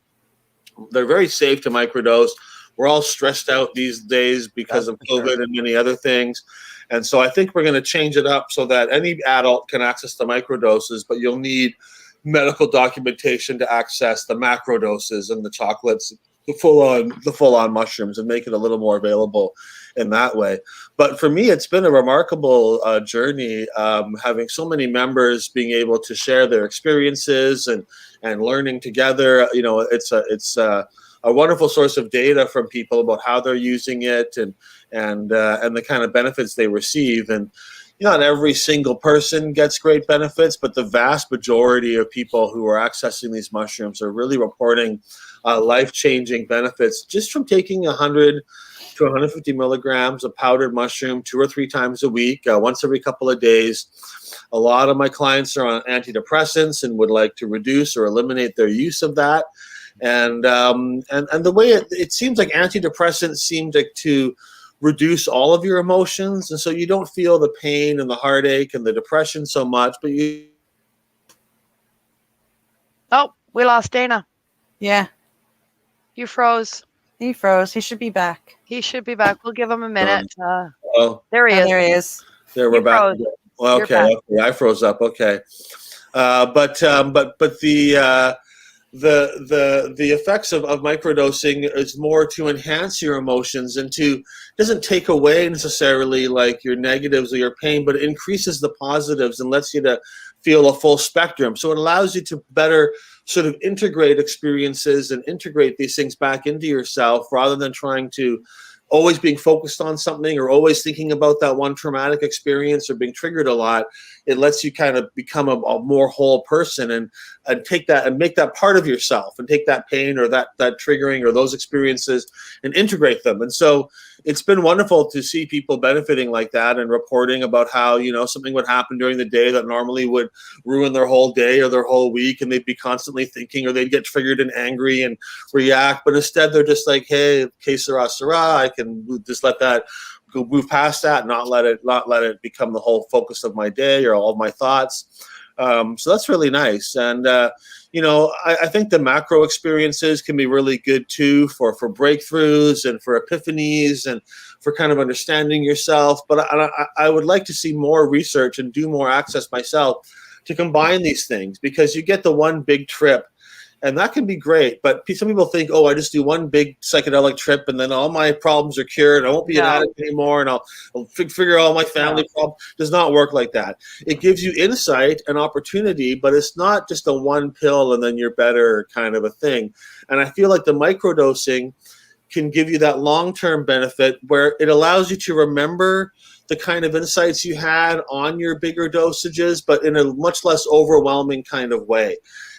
G: They're very safe to microdose. We're all stressed out these days because of COVID and many other things. And so I think we're going to change it up so that any adult can access the microdoses, but you'll need medical documentation to access the macro doses and the chocolates, the full-on mushrooms, and make it a little more available in that way. But for me, it's been a remarkable journey, having so many members being able to share their experiences and learning together. It's a wonderful source of data from people about how they're using it and the kind of benefits they receive. And not every single person gets great benefits, but the vast majority of people who are accessing these mushrooms are really reporting life-changing benefits just from taking 100 to 150 milligrams of powdered mushroom 2 or 3 times a week, once every couple of days. A lot of my clients are on antidepressants and would like to reduce or eliminate their use of that. And the way it seems like antidepressants seem to reduce all of your emotions, and so you don't feel the pain and the heartache and the depression so much, but you...
D: Oh, we lost Dana.
E: Yeah.
D: You froze.
E: He froze. He should be back.
D: He should be back. We'll give him a minute.
G: Oh,
D: there he is.
E: There he is.
G: There, we're back.
D: Froze.
G: Well,
D: You're
G: okay,
D: back.
G: okay, I froze up. Okay, but the effects of microdosing is more to enhance your emotions and doesn't take away necessarily like your negatives or your pain, but it increases the positives and lets you to feel a full spectrum. So it allows you to better sort of integrate experiences and integrate these things back into yourself rather than trying to always being focused on something or always thinking about that one traumatic experience or being triggered a lot. It lets you kind of become a more whole person and take that and make that part of yourself and take that pain or that triggering or those experiences and integrate them. And so it's been wonderful to see people benefiting like that and reporting about how, something would happen during the day that normally would ruin their whole day or their whole week, and they'd be constantly thinking, or they'd get triggered and angry and react. But instead they're just like, hey, que sera, sera. I can just let that go, move past that, not let it become the whole focus of my day or all of my thoughts. So that's really nice. And, I think the macro experiences can be really good too for breakthroughs and for epiphanies and for kind of understanding yourself. But I would like to see more research and do more access myself to combine these things, because you get the one big trip. And that can be great, but some people think, oh, I just do one big psychedelic trip and then all my problems are cured. I won't be an addict anymore, and I'll figure all my family problems. It does not work like that. It gives you insight and opportunity, but it's not just a one pill and then you're better kind of a thing. And I feel like the microdosing can give you that long-term benefit where it allows you to remember the kind of insights you had on your bigger dosages, but in a much less overwhelming kind of way.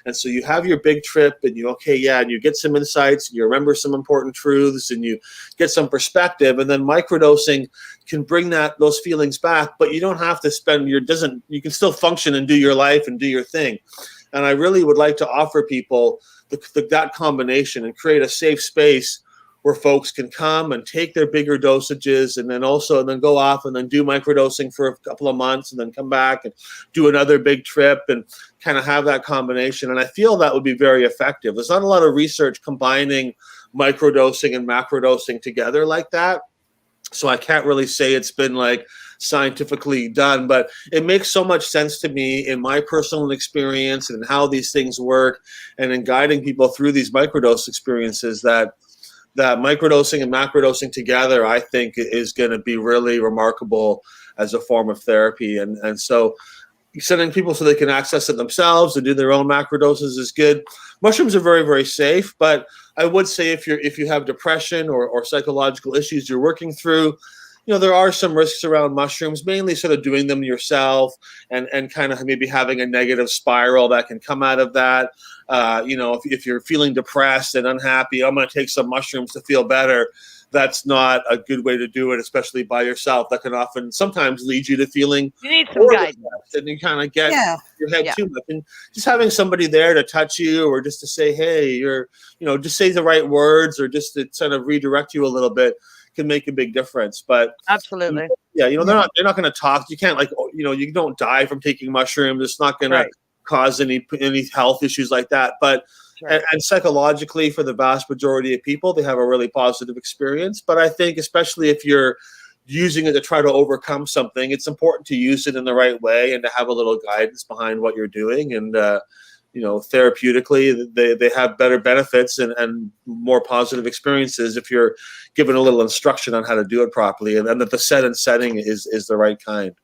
G: And so you have your big trip and and you get some insights and you remember some important truths and you get some perspective, and then microdosing can bring those feelings back, but you don't have to you can still function and do your life and do your thing. And I really would like to offer people that combination and create a safe space where folks can come and take their bigger dosages and then go off and then do microdosing for a couple of months and then come back and do another big trip and kind of have that combination. And I feel that would be very effective. There's not a lot of research combining microdosing and macrodosing together like that. So I can't really say it's been like scientifically done, but it makes so much sense to me in my personal experience and how these things work and in guiding people through these microdose experiences that microdosing and macrodosing together, I think, is going to be really remarkable as a form of therapy. And so sending people so they can access it themselves and do their own macrodoses is good. Mushrooms are very, very safe, but I would say if you have depression or psychological issues you're working through, there are some risks around mushrooms, mainly sort of doing them yourself and kind of maybe having a negative spiral that can come out of that. If you're feeling depressed and unhappy, I'm going to take some mushrooms to feel better. That's not a good way to do it, especially by yourself. That can sometimes lead you to feeling
D: you need some guidance,
G: and you kind of get your head too much. And just having somebody there to touch you, or just to say, hey, just say the right words, or just to kind of redirect you a little bit, can make a big difference. But
D: absolutely,
G: they're not going to talk. You can't you don't die from taking mushrooms. It's not going to cause any health issues like that. But and psychologically, for the vast majority of people, they have a really positive experience. But I think especially if you're using it to try to overcome something, it's important to use it in the right way and to have a little guidance behind what you're doing. And therapeutically, they have better benefits and more positive experiences if you're given a little instruction on how to do it properly, and that the setting is the right kind.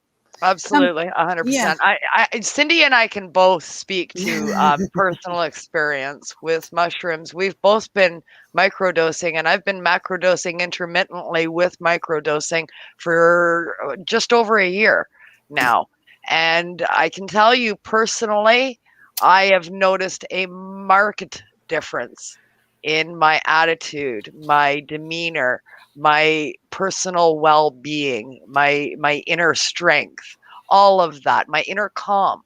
D: Absolutely, 100%. Cindy and I can both speak to personal experience with mushrooms. We've both been microdosing, and I've been macrodosing intermittently with microdosing for just over a year now. And I can tell you personally, I have noticed a marked difference in my attitude, my demeanor, my personal well-being, my inner strength, all of that, my inner calm,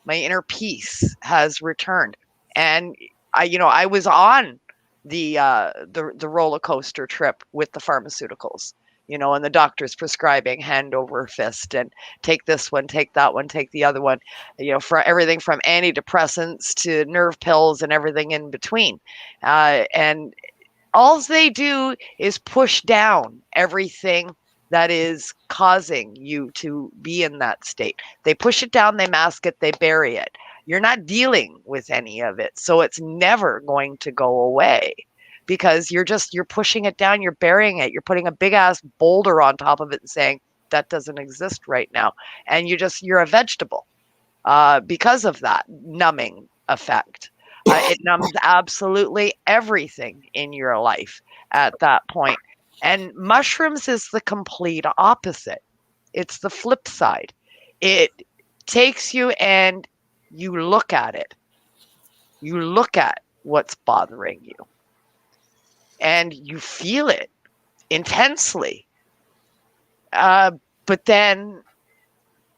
D: my inner peace has returned. And I was on the roller coaster trip with the pharmaceuticals, and the doctors prescribing hand over fist and take this one, take that one, take the other one, for everything from antidepressants to nerve pills and everything in between. And all they do is push down everything that is causing you to be in that state. They push it down, they mask it, they bury it. You're not dealing with any of it. So it's never going to go away because you're pushing it down, you're burying it, you're putting a big ass boulder on top of it and saying that doesn't exist right now. And you're a vegetable because of that numbing effect. It numbs absolutely everything in your life at that point. And mushrooms is the complete opposite. It's the flip side. It takes you and you look at it. You look at what's bothering you. And you feel it intensely. But then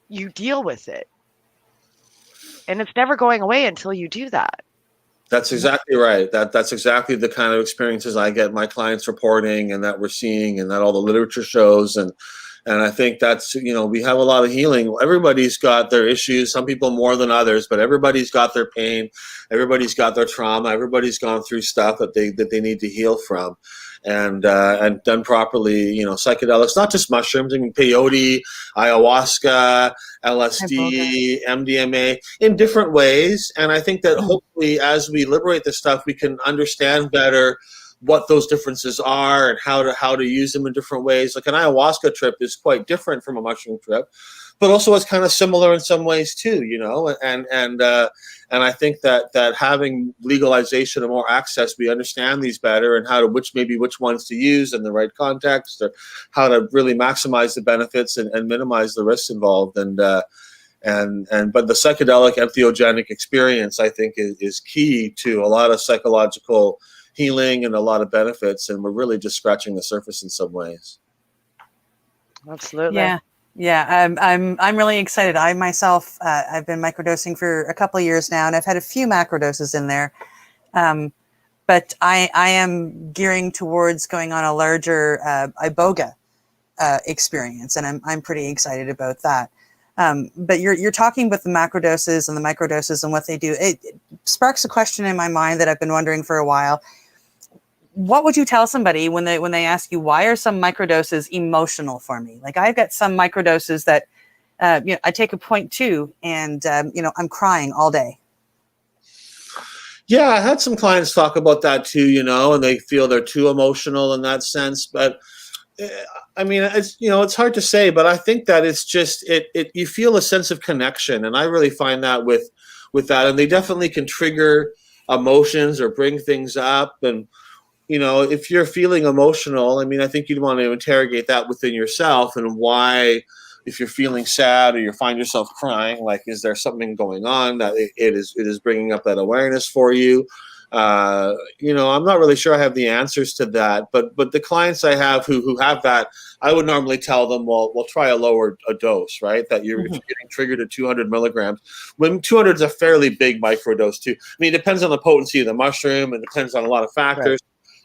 D: you deal with it. And it's never going away until you do that.
G: That's exactly right. That's exactly the kind of experiences I get my clients reporting and that we're seeing and that all the literature shows. And I think that's, we have a lot of healing. Everybody's got their issues, some people more than others, but everybody's got their pain. Everybody's got their trauma. Everybody's gone through stuff that they need to heal from. And done properly, psychedelics, not just mushrooms, I mean, peyote, ayahuasca, LSD, MDMA, in different ways. And I think that hopefully as we liberate this stuff, we can understand better what those differences are and how to use them in different ways. Like an ayahuasca trip is quite different from a mushroom trip, but also it's kind of similar in some ways too, and I think that having legalization and more access, we understand these better and which ones to use in the right context, or how to really maximize the benefits and minimize the risks involved. But the psychedelic entheogenic experience, I think, is key to a lot of psychological healing and a lot of benefits, and we're really just scratching the surface in some ways.
D: Absolutely.
E: Yeah, I'm really excited. I myself, I've been microdosing for a couple of years now, and I've had a few macrodoses in there. But I am gearing towards going on a larger iboga experience, and I'm pretty excited about that. But you're talking about the macrodoses and the microdoses and what they do. It sparks a question in my mind that I've been wondering for a while. What would you tell somebody when they ask you, why are some microdoses emotional for me? Like, I've got some microdoses that, I take a 0.2 and, I'm crying all day.
G: Yeah, I had some clients talk about that too, and they feel they're too emotional in that sense. But I mean, it's hard to say, but I think that it's just, you feel a sense of connection. And I really find that with that, and they definitely can trigger emotions or bring things up. And, if you're feeling emotional, I mean, I think you'd want to interrogate that within yourself and why, if you're feeling sad or you find yourself crying, like, is there something going on that it is bringing up that awareness for you? I'm not really sure I have the answers to that, but the clients I have who have that, I would normally tell them, well, we'll try a dose, right? That if you're getting triggered at 200 milligrams, when 200 is a fairly big microdose too. I mean, it depends on the potency of the mushroom and depends on a lot of factors. Right.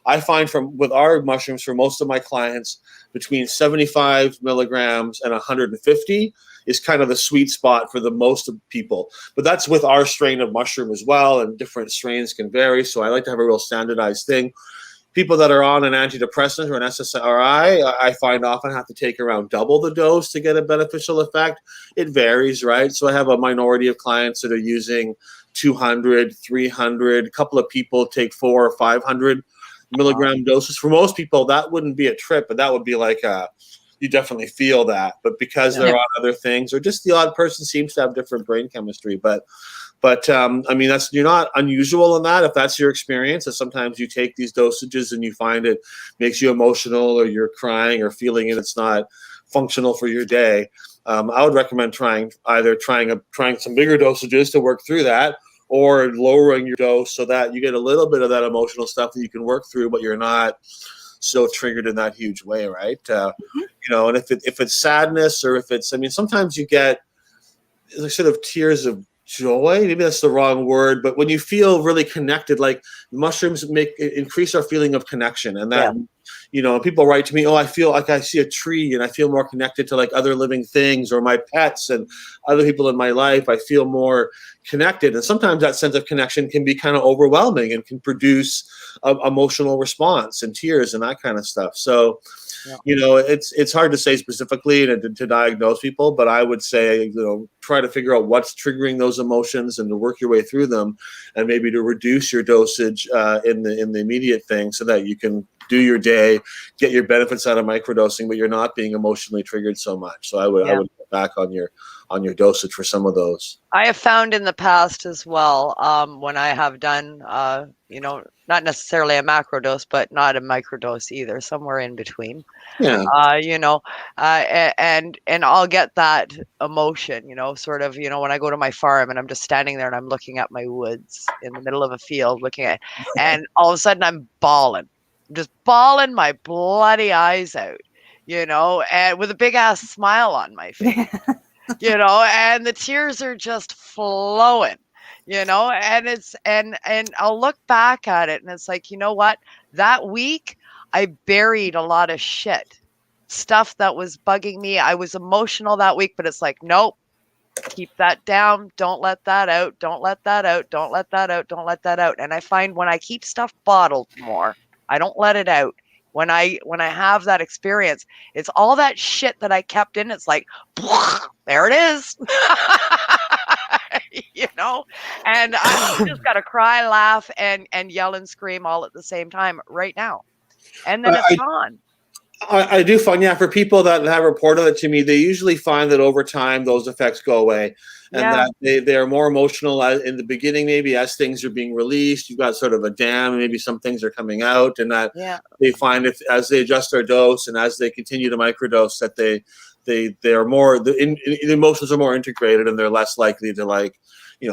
G: I find with our mushrooms, for most of my clients, between 75 milligrams and 150 is kind of the sweet spot for the most of people. But that's with our strain of mushroom as well, and different strains can vary. So I like to have a real standardized thing. People that are on an antidepressant or an SSRI, I find often have to take around double the dose to get a beneficial effect. It varies, right? So I have a minority of clients that are using 200, 300. A couple of people take 400 or 500 milligram doses. For most people, that wouldn't be a trip, but that would be like you definitely feel that. But because they're on other things, or just the odd person seems to have different brain chemistry. But I mean, you're not unusual in that. If that's your experience, that sometimes you take these dosages and you find it makes you emotional, or you're crying or feeling it's not functional for your day. I would recommend trying some bigger dosages to work through that, or lowering your dose so that you get a little bit of that emotional stuff that you can work through, but you're not so triggered in that huge way, right? And if it's sadness, or if it's, sometimes you get sort of tears of joy. Maybe that's the wrong word, but when you feel really connected, like mushrooms increase our feeling of connection, and that people write to me, oh, I feel like I see a tree and I feel more connected to like other living things or my pets and other people in my life. I feel more connected, and sometimes that sense of connection can be kind of overwhelming and can produce emotional response and tears and that kind of stuff. So it's hard to say specifically and to diagnose people, but I would say, try to figure out what's triggering those emotions and to work your way through them, and maybe to reduce your dosage in the immediate thing, so that you can do your day, get your benefits out of microdosing, but you're not being emotionally triggered so much. So I would get back on your dosage for some of those.
D: I have found in the past as well, when I have done, not necessarily a macro dose, but not a microdose either, somewhere in between.
G: Yeah.
D: And I'll get that emotion, sort of, when I go to my farm and I'm just standing there and I'm looking at my woods in the middle of a field, and all of a sudden I'm bawling. I'm just bawling my bloody eyes out, and with a big ass smile on my face. And the tears are just flowing, and I'll look back at it and it's like, you know what? That week I buried a lot of stuff that was bugging me. I was emotional that week, but it's like, nope, keep that down. Don't let that out. Don't let that out. Don't let that out. Don't let that out. And I find when I keep stuff bottled more, I don't let it out. When I have that experience, it's all that shit that I kept in. It's like, there it is. And I just got to cry, laugh, and yell and scream all at the same time right now. And then it's gone.
G: I do find, for people that have reported it to me, they usually find that over time those effects go away, and that they are more emotional in the beginning, maybe as things are being released. You've got sort of a dam, and maybe some things are coming out, and that they find as they adjust their dose and as they continue to microdose, that they are more, the emotions are more integrated, and they're less likely to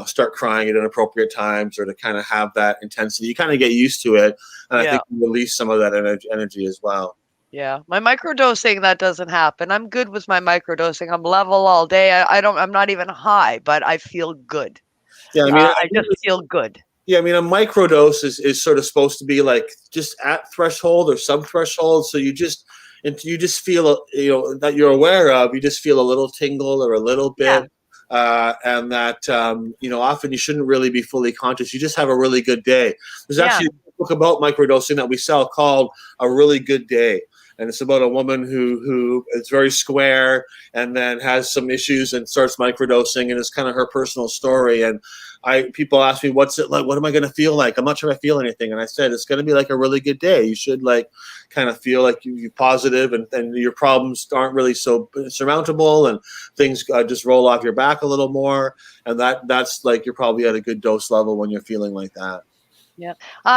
G: start crying at inappropriate times, or to kind of have that intensity. You kind of get used to it, and I think you release some of that energy as well.
D: Yeah, my microdosing, that doesn't happen. I'm good with my microdosing. I'm level all day. I'm not even high, but I feel good.
G: Yeah,
D: I just feel good.
G: Yeah, a microdose is sort of supposed to be like just at threshold or sub-threshold. So you just feel, that you're aware of. You just feel a little tingle or a little bit. And that, often you shouldn't really be fully conscious. You just have a really good day. There's actually a book about microdosing that we sell called A Really Good Day. And it's about a woman who is very square and then has some issues and starts microdosing, and it's kind of her personal story. And people ask me, what's it like? What am I going to feel like? I'm not sure I feel anything. And I said, it's going to be like a really good day. You should kind of feel like you're positive, and your problems aren't really so surmountable, and things just roll off your back a little more. And that's like, you're probably at a good dose level when you're feeling like that.
D: Yeah.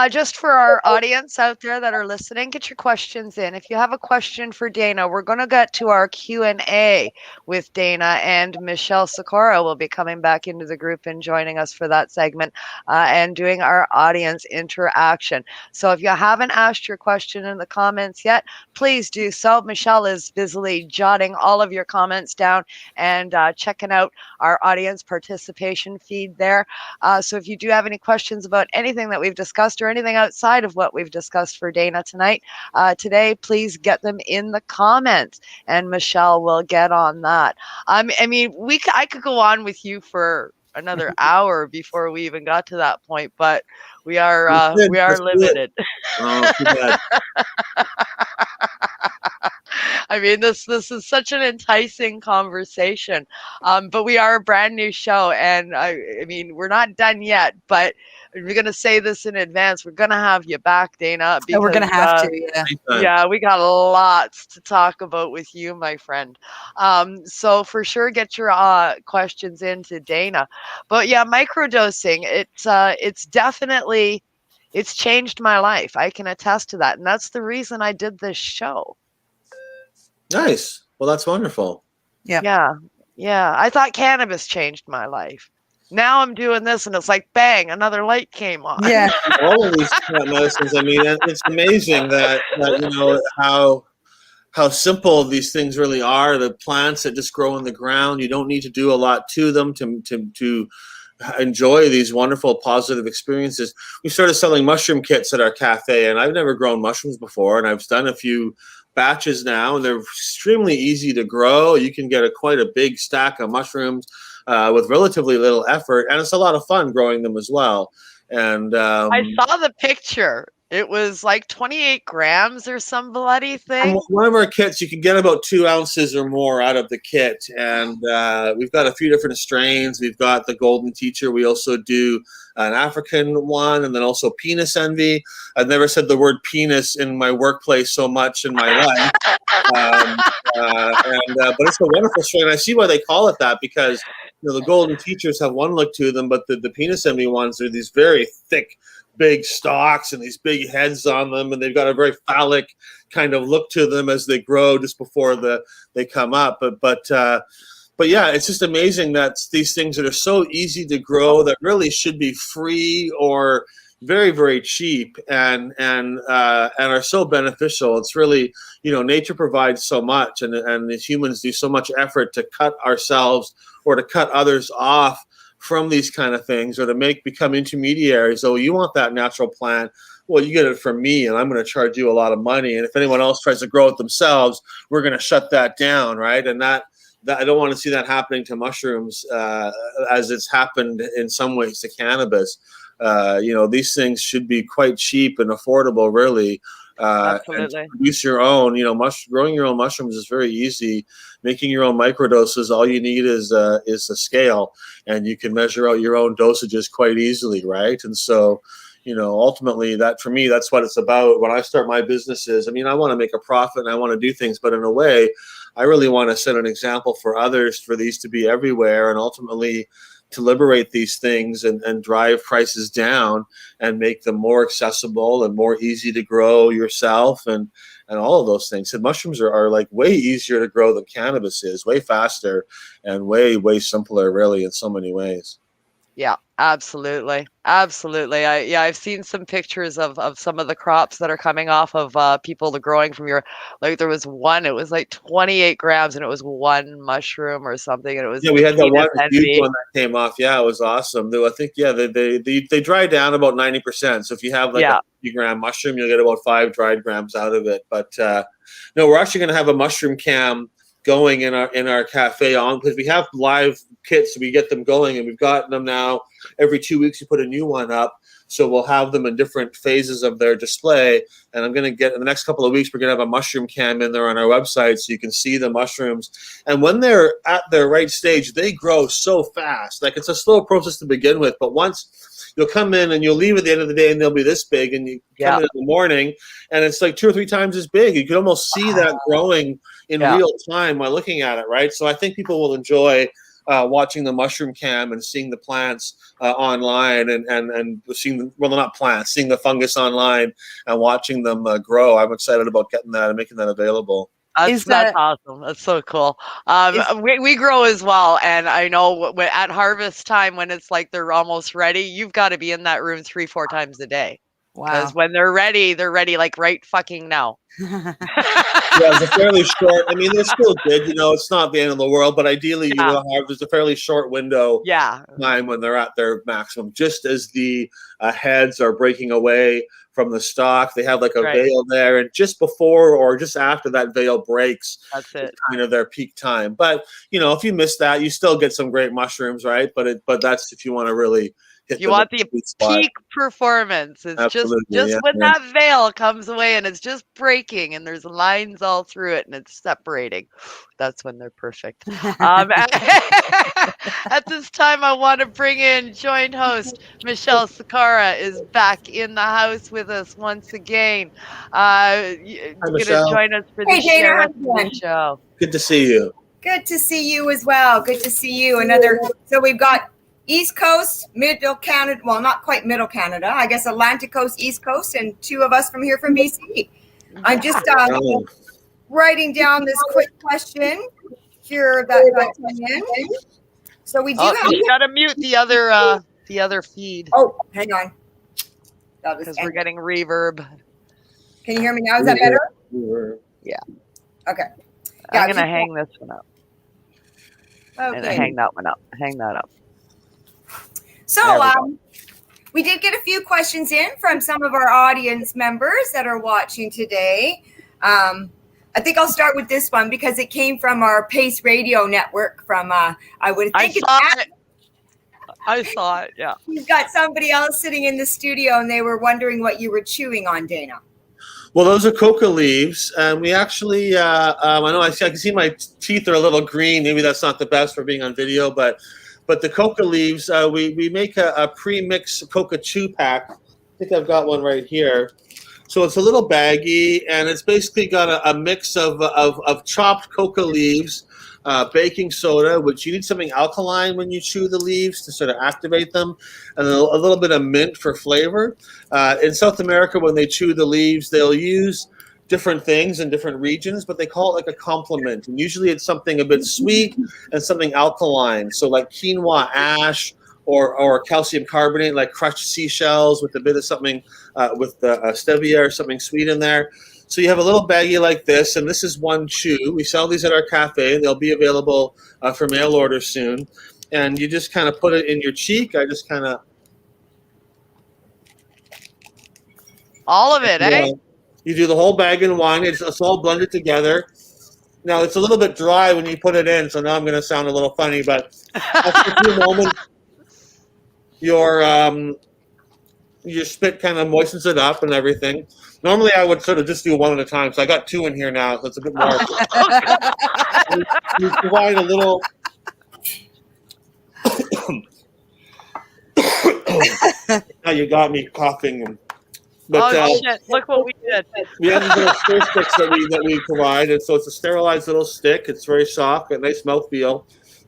D: Just for our audience out there that are listening, get your questions in. If you have a question for Dana, we're going to get to our Q&A with Dana, and Michelle Sikora will be coming back into the group and joining us for that segment, and doing our audience interaction. So if you haven't asked your question in the comments yet, please do so. Michelle is busily jotting all of your comments down and checking out our audience participation feed there. So if you do have any questions about anything that we've discussed, or anything outside of what we've discussed for Dana today, please get them in the comments, and Michelle will get on that. I could go on with you for another hour before we even got to that point, but we are limited.
G: Oh, too bad.
D: This is such an enticing conversation, but we are a brand new show, and we're not done yet, but we're going to say this in advance. We're going to have you back, Dana. Because,
E: we're going to have to,
D: yeah, we got lots to talk about with you, my friend. So for sure, get your questions into Dana. But yeah, microdosing, it's definitely, it's changed my life. I can attest to that, and that's the reason I did this show.
G: Nice. Well, that's wonderful.
D: Yeah. I thought cannabis changed my life. Now I'm doing this, and it's like, bang, another light came on.
E: Yeah.
G: All of these plant medicines. I mean, it's amazing that you know how simple these things really are. The plants that just grow in the ground. You don't need to do a lot to them to enjoy these wonderful positive experiences. We started selling mushroom kits at our cafe, and I've never grown mushrooms before, and I've done a few batches now, and they're extremely easy to grow. You can get quite a big stack of mushrooms with relatively little effort, and it's a lot of fun growing them as well. And
D: I saw the picture. It was like 28 grams or some bloody thing.
G: From one of our kits, you can get about 2 ounces or more out of the kit. And we've got a few different strains. We've got the Golden Teacher. We also do an African one, and then also Penis Envy. I've never said the word penis in my workplace so much in my life. But it's a wonderful strain. I see why they call it that, because the Golden Teachers have one look to them, but the Penis Envy ones are these very thick, big stalks and these big heads on them, and they've got a very phallic kind of look to them as they grow just before they come up. But yeah, it's just amazing that these things that are so easy to grow, that really should be free or very, very cheap, and are so beneficial. It's really, nature provides so much, and as humans do so much effort to cut ourselves or to cut others off from these kind of things, or to become intermediaries. Oh, you want that natural plant? Well, you get it from me, and I'm going to charge you a lot of money. And if anyone else tries to grow it themselves, we're going to shut that down, right? And that I don't want to see that happening to mushrooms, as it's happened in some ways to cannabis. These things should be quite cheap and affordable, really.
D: Absolutely.
G: And produce your own. Growing your own mushrooms is very easy. Making your own microdoses, all you need is a scale, and you can measure out your own dosages quite easily, right? And so, ultimately, that for me, that's what it's about. When I start my businesses, I want to make a profit and I want to do things, but in a way, I really want to set an example for others, for these to be everywhere, and ultimately to liberate these things and drive prices down and make them more accessible and more easy to grow yourself, and all of those things. And mushrooms are like way easier to grow than cannabis is, way faster and way, way simpler, really, in so many ways.
D: Yeah, absolutely. Absolutely. I've seen some pictures of some of the crops that are coming off of people growing from there was one, it was like 28 grams, and it was one mushroom or something. And it was,
G: we had that one huge one that came off. Yeah, it was awesome. I think, they dry down about 90%. So if you have a 50-gram mushroom, you'll get about 5 dried grams out of it. But no, we're actually going to have a mushroom cam going in our cafe because we have live kits, so we get them going, and we've got them now every 2 weeks. We put a new one up, so we'll have them in different phases of their display. And I'm going to get in the next couple of weeks, we're going to have a mushroom cam in there on our website, so you can see the mushrooms. And when they're at their right stage, they grow so fast. Like, it's a slow process to begin with, but once you'll come in and you'll leave at the end of the day and they'll be this big, and you come in the morning and it's like 2 or 3 times as big. You can almost see that growing in real time by looking at it, right? So I think people will enjoy watching the mushroom cam and seeing the plants online, and seeing seeing the fungus online and watching them grow. I'm excited about getting that and making that available.
D: That's awesome. That's so cool. We grow as well, and I know at harvest time, when it's like they're almost ready, you've got to be in that room 3-4 times a day. Because when they're ready like right fucking now.
G: It's a fairly short. They're still good. It's not the end of the world, but ideally, you will have a fairly short window time when they're at their maximum. Just as the heads are breaking away from the stalk, they have like a veil there, and just before or just after that veil breaks,
D: that's it.
G: It's kind of their peak time. But if you miss that, you still get some great mushrooms, right? But that's if you want to really.
D: You want the peak performance. It's just when that veil comes away and it's just breaking and there's lines all through it and it's separating. That's when they're perfect. At this time, I want to bring in joint host Michelle Sakara is back in the house with us once again. Going to join us for the show.
G: Good to see you.
F: Good to see you as well. Good to see you. So we've got East Coast, Middle Canada, well, not quite Middle Canada, I guess Atlantic Coast, East Coast, and 2 of us from here from BC. I'm just writing down this quick question sure that got come in. So we do have.
D: You gotta mute the other feed.
F: Oh, hang on.
D: Because we're getting reverb.
F: Can you hear me now? Is that better?
D: Yeah.
F: Okay.
D: I'm gonna hang this one up.
F: Okay.
D: And hang that one up. Hang that up.
F: So we did get a few questions in from some of our audience members that are watching today. I think I'll start with this one because it came from our Pace Radio network from I
D: saw it, yeah.
F: You've got somebody else sitting in the studio and they were wondering what you were chewing on, Dana.
G: Well, those are coca leaves, and we actually, I know I can see my teeth are a little green. Maybe that's not the best for being on video, but the coca leaves, we make a pre-mix coca chew pack. I think I've got one right here. So it's a little baggy, and it's basically got a mix of chopped coca leaves, baking soda, which you need something alkaline when you chew the leaves to sort of activate them, and a little bit of mint for flavor. In South America, when they chew the leaves, they'll use different things in different regions, but they call it like a complement. And usually it's something a bit sweet and something alkaline. So like quinoa ash or calcium carbonate, like crushed seashells with a bit of something with stevia or something sweet in there. So you have a little baggie like this, and this is one chew. We sell these at our cafe, and they'll be available for mail order soon. And you just kind of put it in your cheek. I just kind of...
D: All of it, eh?
G: You do the whole bag in one. It's all blended together. Now, it's a little bit dry when you put it in, so now I'm going to sound a little funny, but after a few moments, your spit kind of moistens it up and everything. Normally, I would sort of just do one at a time, so I got two in here now, so it's a bit more. You provide a little... Now you got me coughing. But,
D: shit, look what we did.
G: We have these little stir sticks that we provide, and so it's a sterilized little stick. It's very soft, a nice mouthfeel.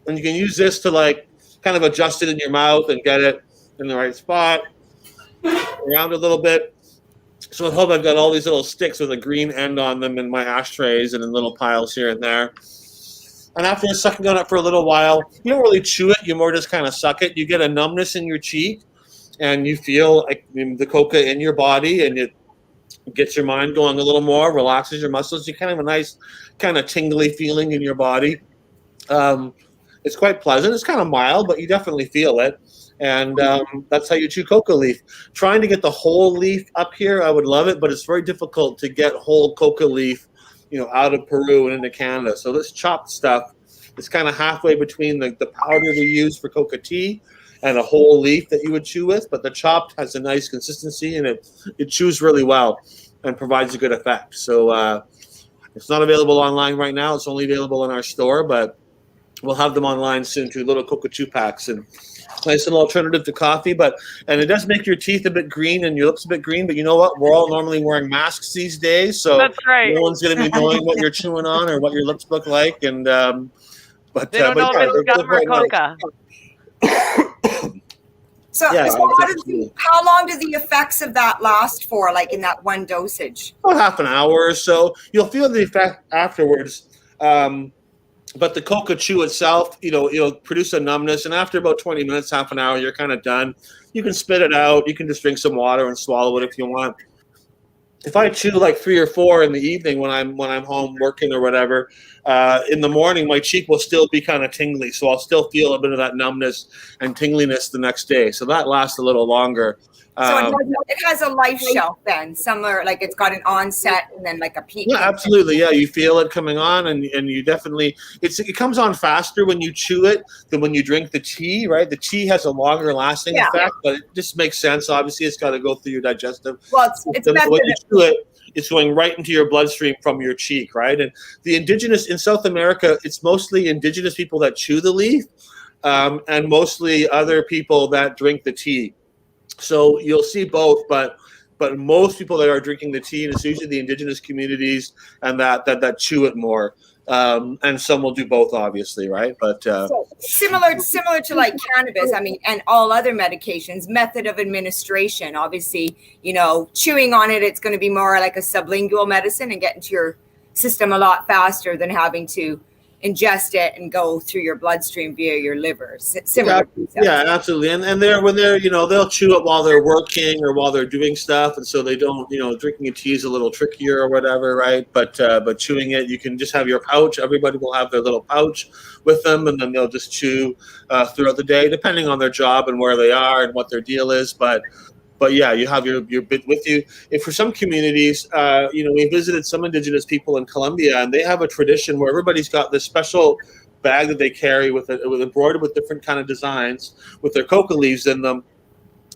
G: And you can use this to like kind of adjust it in your mouth and get it in the right spot, around a little bit. So I hope I've got all these little sticks with a green end on them in my ashtrays and in little piles here and there. And after you're sucking on it for a little while, you don't really chew it. You more just kind of suck it. You get a numbness in your cheek, and you feel like the coca in your body, and it gets your mind going a little more, relaxes your muscles. You kind of have a nice kind of tingly feeling in your body. It's quite pleasant. It's kind of mild, but you definitely feel it. And that's how you chew coca leaf. Trying to get the whole leaf up here, I would love it, but it's very difficult to get whole coca leaf, out of Peru and into Canada. So this chopped stuff is kind of halfway between the powder we use for coca tea and a whole leaf that you would chew with, but the chopped has a nice consistency, and it chews really well and provides a good effect. So it's not available online right now. It's only available in our store, but we'll have them online soon too, little coca chew packs, and nice little alternative to coffee. And it does make your teeth a bit green and your lips a bit green, but you know what? We're all normally wearing masks these days, so
D: that's right.
G: No one's going to be knowing what you're chewing on or what your lips look like. And but
D: they don't know if it's gum or coca.
F: So how long do the effects of that last for, like in that one dosage?
G: About half an hour or so. You'll feel the effect afterwards. But the coca chew itself, it'll produce a numbness. And after about 20 minutes, half an hour, you're kind of done. You can spit it out. You can just drink some water and swallow it if you want. If I chew like 3 or 4 in the evening when I'm home working or whatever, in the morning my cheek will still be kind of tingly, so I'll still feel a bit of that numbness and tingliness the next day. So that lasts a little longer.
F: So it has a life shelf then, somewhere like it's got an onset and then like a peak.
G: Yeah, absolutely. Yeah, you feel it coming on, and you definitely it comes on faster when you chew it than when you drink the tea, right? The tea has a longer lasting effect, but it just makes sense. Obviously, it's got to go through your digestive.
F: Well, it's
G: when you chew it, it's going right into your bloodstream from your cheek, right? And the indigenous in South America, it's mostly indigenous people that chew the leaf, and mostly other people that drink the tea. So you'll see both, but most people that are drinking the tea, and it's usually the indigenous communities and that chew it more. And some will do both, obviously, right? But
F: so similar to like cannabis, I mean, and all other medications, method of administration. Obviously, chewing on it, it's going to be more like a sublingual medicine and get into your system a lot faster than having to, ingest it and go through your bloodstream via your liver. Similar.
G: Yeah, absolutely. And they'll chew it while they're working or while they're doing stuff, and so they don't, drinking a tea is a little trickier or whatever, right? But chewing it, you can just have your pouch. Everybody will have their little pouch with them, and then they'll just chew throughout the day, depending on their job and where they are and what their deal is. But yeah, you have your bit with you. If for some communities, we visited some Indigenous people in Colombia, and they have a tradition where everybody's got this special bag that they carry with embroidered with different kind of designs with their coca leaves in them.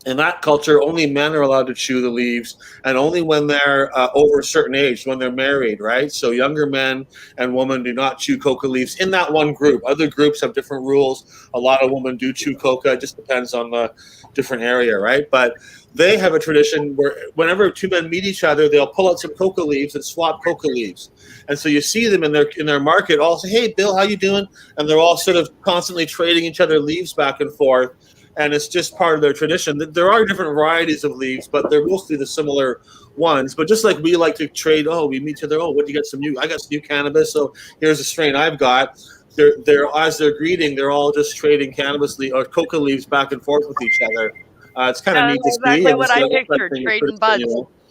G: In that culture, only men are allowed to chew the leaves, and only when they're over a certain age, when they're married, right? So younger men and women do not chew coca leaves in that one group. Other groups have different rules. A lot of women do chew coca. It just depends on the different area, right? But they have a tradition where whenever two men meet each other, they'll pull out some coca leaves and swap coca leaves. And so you see them in their market all say, "Hey, Bill, how you doing?" And they're all sort of constantly trading each other leaves back and forth. And it's just part of their tradition. There are different varieties of leaves, but they're mostly the similar ones. But just like we like to trade, we meet each other. Oh, what do you got? I got some new cannabis. So here's a strain I've got. They're as they're greeting, they're all just trading cannabis or coca leaves back and forth with each other. It's kind of neat to see.
D: Exactly what I pictured, trading buds.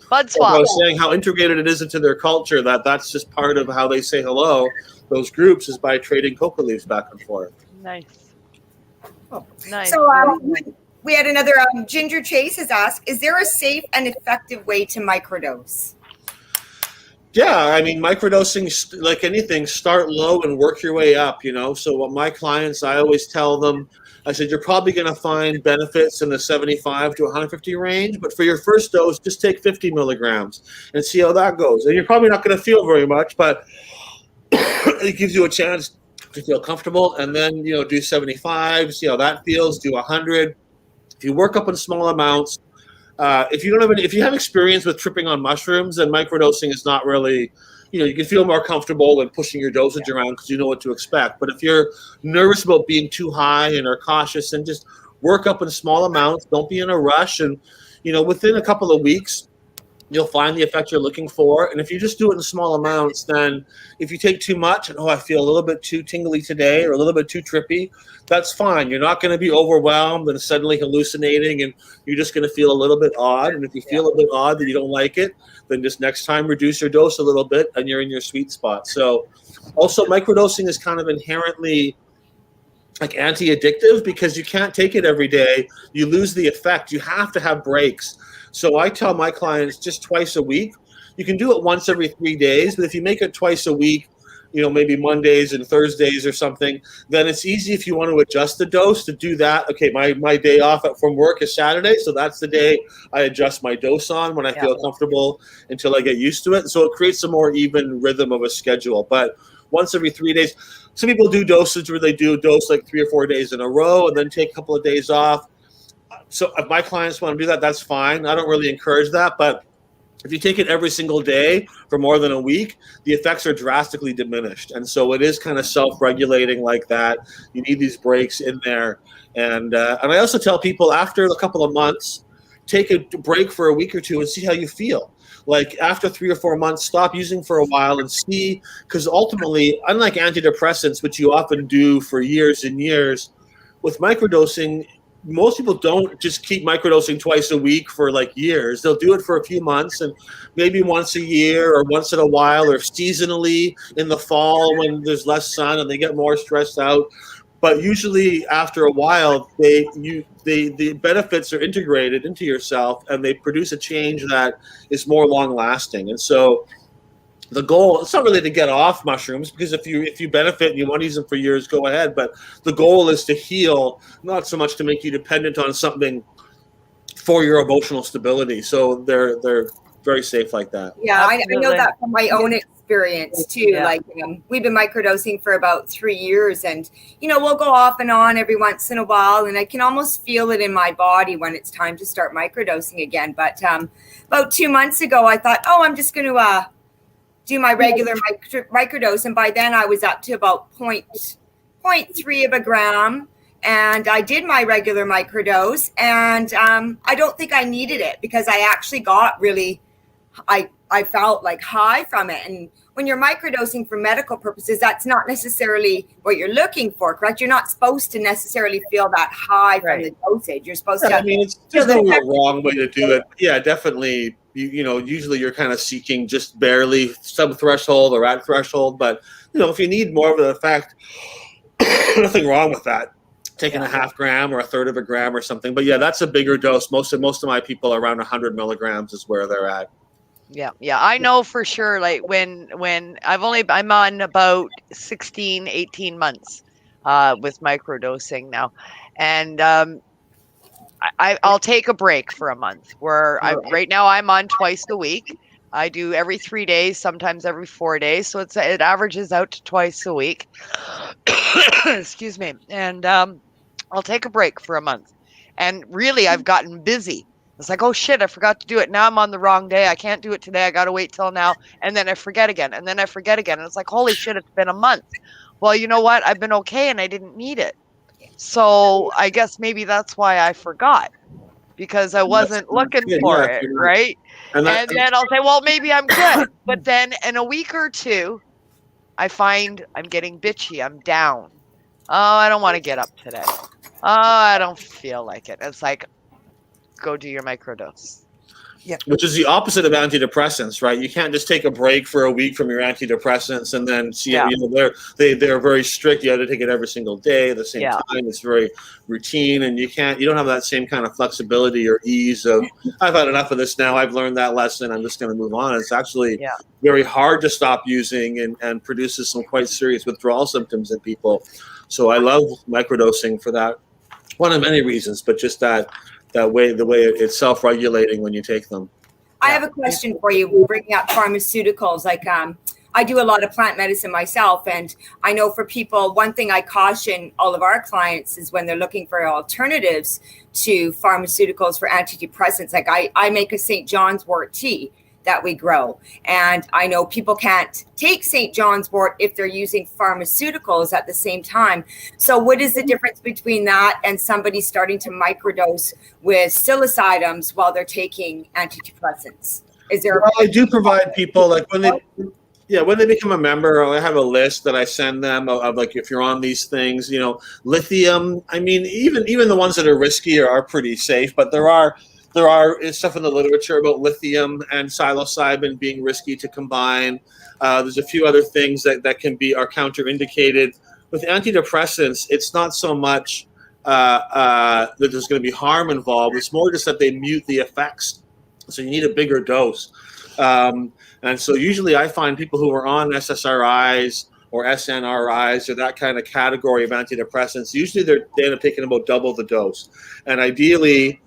D: Bud swap.
G: I was saying how integrated it is into their culture. That's just part of how they say hello. Those groups is by trading coca leaves back and forth.
D: Nice. Nice.
F: So we had another Ginger Chase has asked, is there a safe and effective way to microdose?
G: Yeah, I mean, microdosing, like anything, start low and work your way up, So what my clients, I always tell them, I said, you're probably going to find benefits in the 75 to 150 range, but for your first dose, just take 50 milligrams and see how that goes. And you're probably not going to feel very much, but it gives you a chance to feel comfortable, and then do 75, see how that feels. Do 100. If you work up in small amounts, if you have experience with tripping on mushrooms, then microdosing is not really, you can feel more comfortable in pushing your dosage around because you know what to expect. But if you're nervous about being too high and are cautious, then just work up in small amounts. Don't be in a rush, and within a couple of weeks, you'll find the effect you're looking for. And if you just do it in small amounts, then if you take too much and, I feel a little bit too tingly today or a little bit too trippy, that's fine. You're not going to be overwhelmed and suddenly hallucinating, and you're just going to feel a little bit odd. And if you feel a bit odd that you don't like it, then just next time reduce your dose a little bit and you're in your sweet spot. So also microdosing is kind of inherently like anti-addictive because you can't take it every day. You lose the effect. You have to have breaks. So I tell my clients just twice a week. You can do it once every 3 days, but if you make it twice a week, maybe Mondays and Thursdays or something, then it's easy if you want to adjust the dose to do that. Okay, my day off from work is Saturday, so that's the day I adjust my dose on when I feel comfortable until I get used to it. So it creates a more even rhythm of a schedule. But once every 3 days, some people do dosage where they do dose like 3 or 4 days in a row and then take a couple of days off. So if my clients want to do that, that's fine. I don't really encourage that. But if you take it every single day for more than a week, the effects are drastically diminished. And so it is kind of self-regulating like that. You need these breaks in there. And I also tell people after a couple of months, take a break for a week or two and see how you feel. Like after 3 or 4 months, stop using for a while and see, because ultimately, unlike antidepressants, which you often do for years and years, with microdosing, most people don't just keep microdosing twice a week for like years. They'll do it for a few months and maybe once a year or once in a while or seasonally in the fall when there's less sun and they get more stressed out. But usually after a while, the benefits are integrated into yourself and they produce a change that is more long lasting. And so the goal, it's not really to get off mushrooms, because if you benefit and you want to use them for years, go ahead. But the goal is to heal, not so much to make you dependent on something for your emotional stability. So they're very safe like that.
F: Yeah, I know that from my own experience too. Yeah. Like we've been microdosing for about 3 years, and we'll go off and on every once in a while, and I can almost feel it in my body when it's time to start microdosing again. But about 2 months ago, I thought, I'm just going to do my regular microdose, and by then I was up to about 0.3 of a gram, and I did my regular microdose, and I don't think I needed it because I actually got really, I felt like high from it, and when you're microdosing for medical purposes, that's not necessarily what you're looking for, correct? You're not supposed to necessarily feel that high from the dosage. You're supposed to.
G: I mean, there's no wrong way to do it. Yeah, definitely. You know, usually you're kind of seeking just barely sub-threshold or at threshold. But, you know, if you need more of an effect, nothing wrong with that. Taking a half gram or a third of a gram or something. But, yeah, that's a bigger dose. Most of my people around 100 milligrams is where they're at.
D: Yeah. I know for sure, like when I'm on about 16, 18 months with microdosing now. And I'll take a break for a month where right now I'm on twice a week. I do every 3 days, sometimes every 4 days. So it averages out to twice a week. Excuse me. And I'll take a break for a month. And really, I've gotten busy. It's like, oh shit, I forgot to do it. Now I'm on the wrong day. I can't do it today. I got to wait till now. And then I forget again. And then I forget again. And it's like, holy shit, it's been a month. Well, you know what? I've been okay and I didn't need it. So I guess maybe that's why I forgot, because I wasn't looking for it, right? And then I'll say, well, maybe I'm good. But then in a week or two, I find I'm getting bitchy. I'm down. Oh, I don't want to get up today. Oh, I don't feel like it. It's like, go do your microdose.
E: Yeah.
G: Which is the opposite of antidepressants, right? You can't just take a break for a week from your antidepressants and then see. You know, they're very strict. You have to take it every single day at the same time. It's very routine, and you don't have that same kind of flexibility or ease of, I've had enough of this now. I've learned that lesson. I'm just going to move on. It's actually very hard to stop using and produces some quite serious withdrawal symptoms in people. So I love microdosing for that. One of many reasons, but just the way it's self-regulating when you take them.
F: I have a question for you, bringing up pharmaceuticals. Like, I do a lot of plant medicine myself, and I know for people, one thing I caution all of our clients is when they're looking for alternatives to pharmaceuticals for antidepressants. Like, I make a St. John's wort tea that we grow, and I know people can't take St. John's wort if they're using pharmaceuticals at the same time. So what is the difference between that and somebody starting to microdose with psilocybins while they're taking antidepressants? Is there?
G: Well, I do provide people, like when they become a member, I have a list that I send them of like, if you're on these things, you know, lithium. I mean, even the ones that are risky are pretty safe, but there are stuff in the literature about lithium and psilocybin being risky to combine. There's a few other things that are counterindicated. With antidepressants, it's not so much that there's going to be harm involved. It's more just that they mute the effects. So you need a bigger dose. And so usually I find people who are on SSRIs or SNRIs or that kind of category of antidepressants, usually they end up taking about double the dose. And ideally,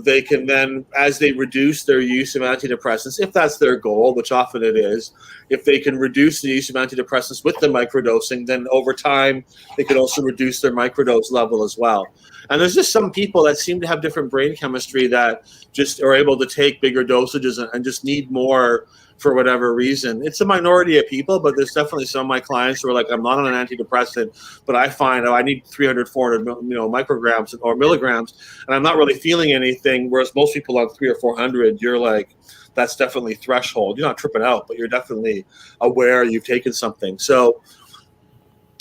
G: they can then, as they reduce their use of antidepressants, if that's their goal, which often it is, if they can reduce the use of antidepressants with the microdosing, then over time, they could also reduce their microdose level as well. And there's just some people that seem to have different brain chemistry that just are able to take bigger dosages and just need more for whatever reason. It's a minority of people, but there's definitely some of my clients who are like, I'm not on an antidepressant, but I find I need 300, 400 micrograms or milligrams, and I'm not really feeling anything, whereas most people on 300 or 400, you're like, that's definitely threshold. You're not tripping out, but you're definitely aware you've taken something. So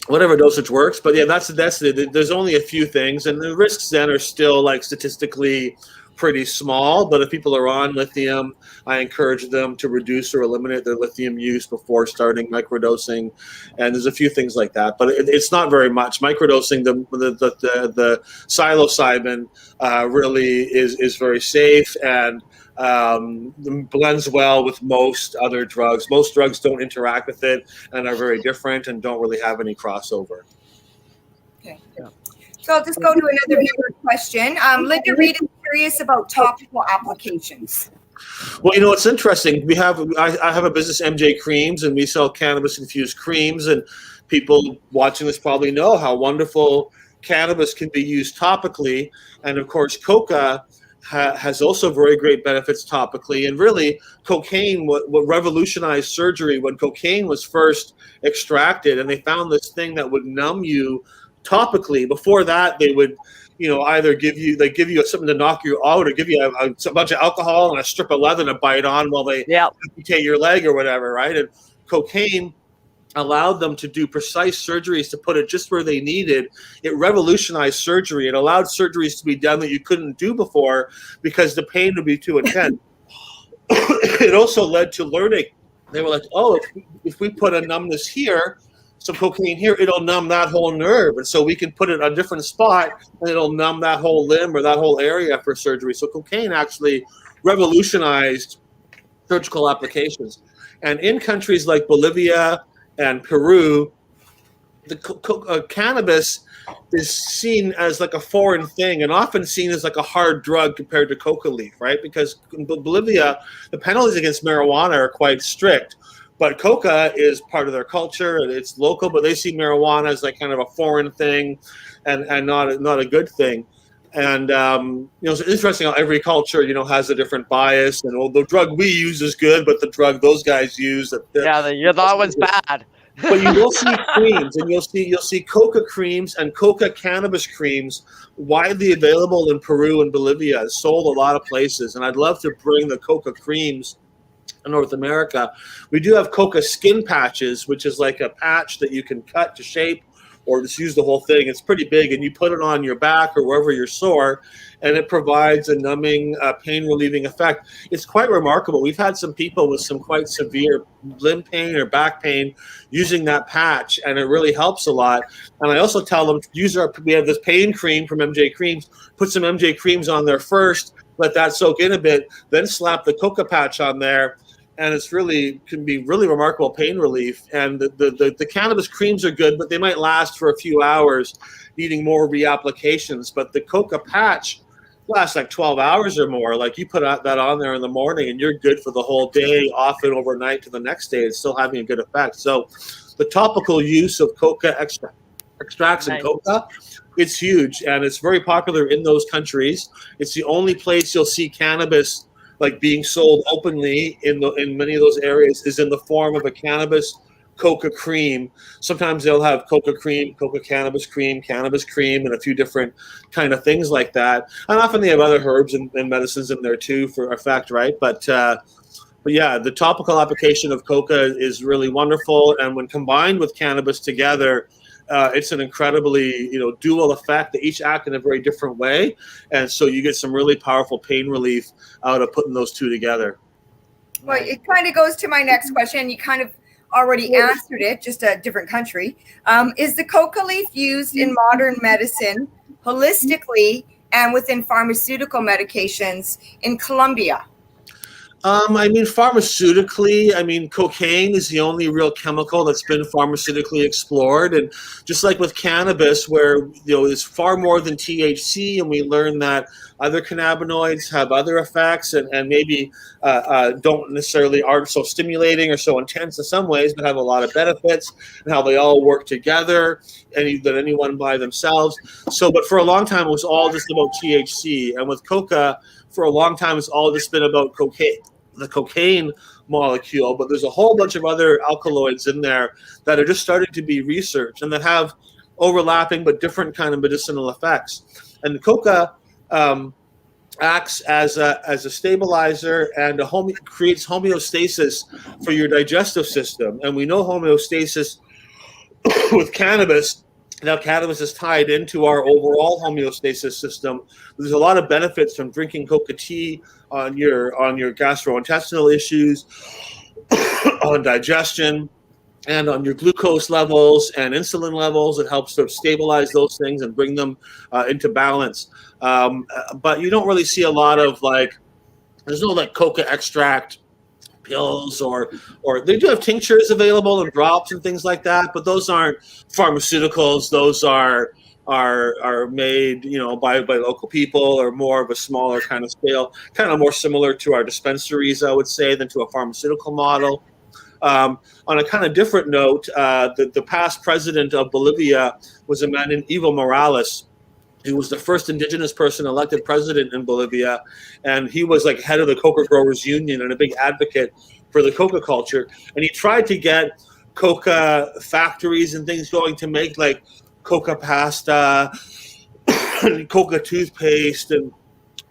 G: whatever dosage works, but yeah, that's it. There's only a few things, and the risks then are still like statistically pretty small. But if people are on lithium, I encourage them to reduce or eliminate their lithium use before starting microdosing. And there's a few things like that, but it's not very much. Microdosing, the psilocybin really is very safe and blends well with most other drugs. Most drugs don't interact with it and are very different and don't really have any crossover.
F: Okay. So I'll just go to another viewer question. Linda Reed is curious about topical applications.
G: Well, it's interesting. I have a business, MJ Creams, and we sell cannabis-infused creams. And people watching this probably know how wonderful cannabis can be used topically. And of course, coca has also very great benefits topically. And really, cocaine, what revolutionized surgery when cocaine was first extracted, and they found this thing that would numb you topically. Before that, they would either give you something to knock you out, or give you a bunch of alcohol and a strip of leather to bite on while they amputate your leg or whatever, right? And cocaine allowed them to do precise surgeries to put it just where they needed. It revolutionized surgery. It allowed surgeries to be done that you couldn't do before because the pain would be too intense. It also led to learning. They were like, oh, if we put a numbness here, some cocaine here, it'll numb that whole nerve. And so we can put it on a different spot and it'll numb that whole limb or that whole area for surgery. So cocaine actually revolutionized surgical applications. And in countries like Bolivia and Peru, the cannabis is seen as like a foreign thing and often seen as like a hard drug compared to coca leaf, right? Because in Bolivia, the penalties against marijuana are quite strict, but coca is part of their culture and it's local, but they see marijuana as like kind of a foreign thing and not a good thing. And, it's interesting how every culture, has a different bias. And the drug we use is good, but the drug those guys use,
D: that one's bad.
G: But you will see creams, and you'll see coca creams and coca cannabis creams widely available in Peru and Bolivia. It's sold a lot of places, and I'd love to bring the coca creams in North America. We do have coca skin patches, which is like a patch that you can cut to shape or just use the whole thing. It's pretty big, and you put it on your back or wherever you're sore, and it provides a numbing, pain-relieving effect. It's quite remarkable. We've had some people with some quite severe limb pain or back pain using that patch, and it really helps a lot. And I also tell them, we have this pain cream from MJ Creams, put some MJ Creams on there first, let that soak in a bit, then slap the coca patch on there, and can be really remarkable pain relief. And the cannabis creams are good, but they might last for a few hours, needing more reapplications. But the coca patch lasts like 12 hours or more. Like you put that on there in the morning and you're good for the whole day, often overnight to the next day. It's still having a good effect. So the topical use of coca extracts in coca, it's huge, and it's very popular in those countries. It's the only place you'll see cannabis like being sold openly in many of those areas is in the form of a cannabis coca cream. Sometimes they'll have coca cream, coca cannabis cream, and a few different kind of things like that. And often they have other herbs and medicines in there too for effect, right? But yeah, the topical application of coca is really wonderful. And when combined with cannabis together, it's an incredibly, dual effect. They each act in a very different way. And so you get some really powerful pain relief out of putting those two together.
F: Well, it kind of goes to my next question. You kind of already answered it, just a different country. Is the coca leaf used in modern medicine holistically and within pharmaceutical medications in Colombia?
G: Pharmaceutically, cocaine is the only real chemical that's been pharmaceutically explored. And just like with cannabis, where, it's far more than THC, and we learn that other cannabinoids have other effects and maybe don't necessarily aren't so stimulating or so intense in some ways, but have a lot of benefits, and how they all work together than anyone by themselves. But for a long time, it was all just about THC. And with coca, for a long time, it's all just been about the cocaine molecule, but there's a whole bunch of other alkaloids in there that are just starting to be researched and that have overlapping but different kind of medicinal effects. And the coca acts as a stabilizer and creates homeostasis for your digestive system. And we know homeostasis with cannabis. Now, cannabis is tied into our overall homeostasis system. There's a lot of benefits from drinking coca tea on your gastrointestinal issues, on digestion, and on your glucose levels and insulin levels. It helps to stabilize those things and bring them into balance. But you don't really see a lot of there's no coca extract pills or they do have tinctures available and drops and things like that, but those aren't pharmaceuticals. Those are made by local people, or more of a smaller kind of scale, kind of more similar to our dispensaries, I would say, than to a pharmaceutical model. On a kind of different note, the past president of Bolivia was a man named Evo Morales. He was the first indigenous person elected president in Bolivia, and he was head of the Coca Growers Union and a big advocate for the coca culture. And he tried to get coca factories and things going to make coca pasta and coca toothpaste and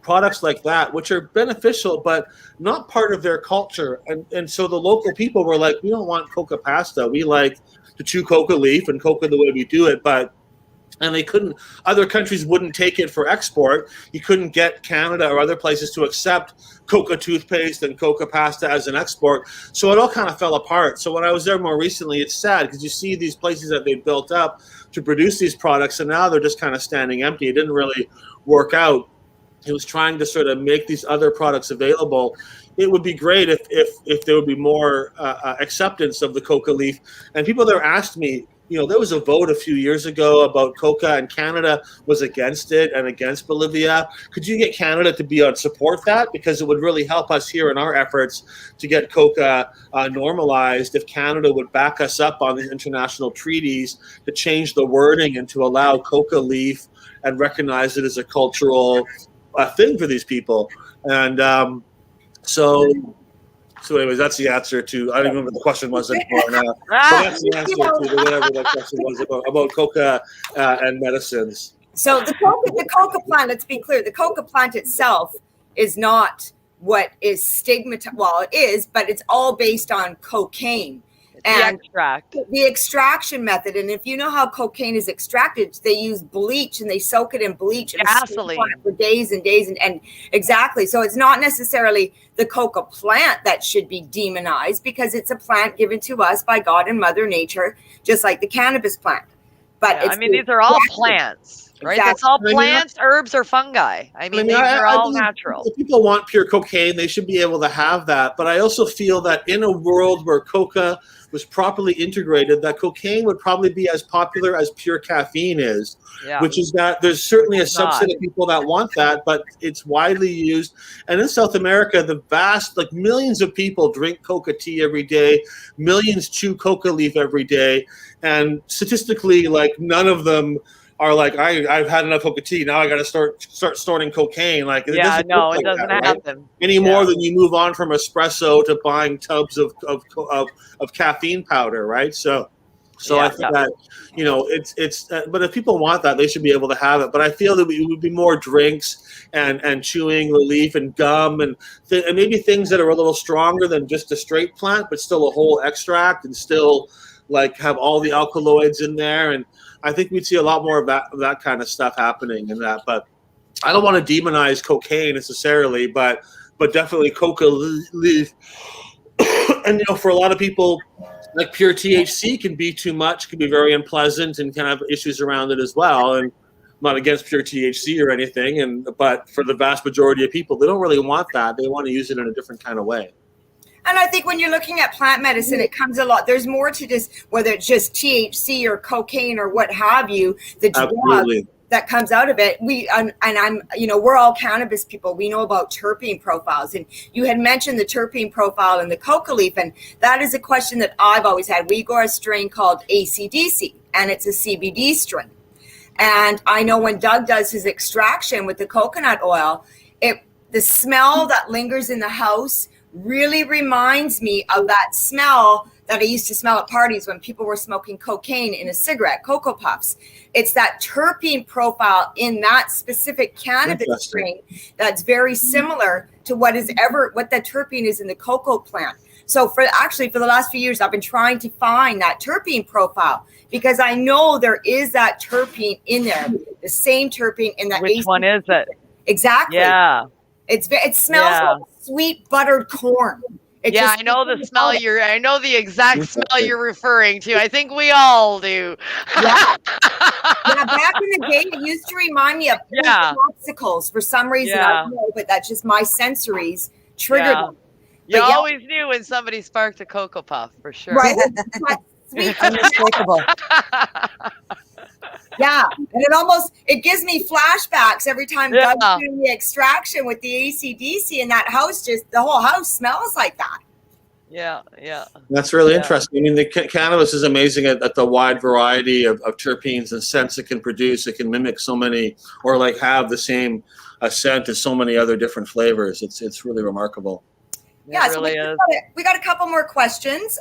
G: products like that, which are beneficial, but not part of their culture. And so the local people were like, we don't want coca pasta. We like to chew coca leaf and coca the way we do it, and they couldn't, other countries wouldn't take it for export. You couldn't get Canada or other places to accept coca toothpaste and coca pasta as an export. So it all kind of fell apart. So when I was there more recently, it's sad because you see these places that they built up to produce these products, and now they're just kind of standing empty. It didn't really work out. He was trying to sort of make these other products available. It would be great if there would be more acceptance of the coca leaf. And people there asked me, there was a vote a few years ago about coca, and Canada was against it and against Bolivia. Could you get Canada to be on support that? Because it would really help us here in our efforts to get coca normalized if Canada would back us up on these international treaties to change the wording and to allow coca leaf and recognize it as a cultural thing for these people. And so anyways, that's the answer to, I don't remember what the question was anymore now. But that's the answer to whatever that question was about coca and medicines.
F: So the coca plant, let's be clear, the coca plant itself is not what is stigmatized. Well, it is, but it's all based on cocaine. And the extraction method. And if you know how cocaine is extracted, they use bleach and they soak it in bleach and
D: gasoline
F: for days and days. And exactly. So it's not necessarily the coca plant that should be demonized, because it's a plant given to us by God and Mother Nature, just like the cannabis plant. But
D: these are all plants, right?
F: Exactly.
D: That's all plants, herbs, or fungi. These are all natural.
G: If people want pure cocaine, they should be able to have that. But I also feel that in a world where coca was properly integrated, that cocaine would probably be as popular as pure caffeine is, which is that there's certainly a subset of people that want that, but it's widely used. And in South America, the vast, millions of people drink coca tea every day, millions chew coca leaf every day, and statistically, none of them are like, I've had enough coca tea, now I got to start snorting cocaine. It doesn't
D: happen.
G: Right? Any more than you move on from espresso to buying tubs of caffeine powder, right? So I think that, it's but if people want that, they should be able to have it. But I feel that it would be more drinks and chewing the leaf and gum and maybe things that are a little stronger than just a straight plant, but still a whole extract and still have all the alkaloids in there. And I think we'd see a lot more of that kind of stuff happening in that. But I don't want to demonize cocaine necessarily, but definitely coca leaf. And for a lot of people, pure THC can be too much, can be very unpleasant, and can have issues around it as well. And I'm not against pure THC or anything, but for the vast majority of people, they don't really want that. They want to use it in a different kind of way.
F: And I think when you're looking at plant medicine, it comes a lot. There's more to this, whether it's just THC or cocaine or what have you, the drug that comes out of it. We're all cannabis people. We know about terpene profiles. And you had mentioned the terpene profile in the coca leaf. And that is a question that I've always had. We grow a strain called ACDC, and it's a CBD strain. And I know when Doug does his extraction with the coconut oil, the smell that lingers in the house really reminds me of that smell that I used to smell at parties when people were smoking cocaine in a cigarette, Cocoa Puffs. It's that terpene profile in that specific cannabis strain that's very similar to what the terpene is in the cocoa plant. So for the last few years, I've been trying to find that terpene profile, because I know there is that terpene in there, the same terpene in that.
D: Which one is it?
F: Exactly.
D: Yeah.
F: It smells like sweet buttered corn.
D: I know the smell I know the exact smell you're referring to. I think we all do.
F: Back in the day, it used to remind me of popsicles for some reason. I don't know, but that's just my sensories triggered them.
D: You always knew when somebody sparked a Cocoa Puff, for sure.
F: Right.
E: Unmistakable.
F: Yeah, and it gives me flashbacks every time Doug's doing the extraction with the ACDC, and that house, the whole house smells like that.
D: Yeah.
G: That's really interesting. I mean, the cannabis is amazing at the wide variety of terpenes and scents it can produce. It can mimic so many, or have the same scent as so many other different flavors. It's really remarkable.
F: Yeah,
D: it really is.
F: We got a couple more questions.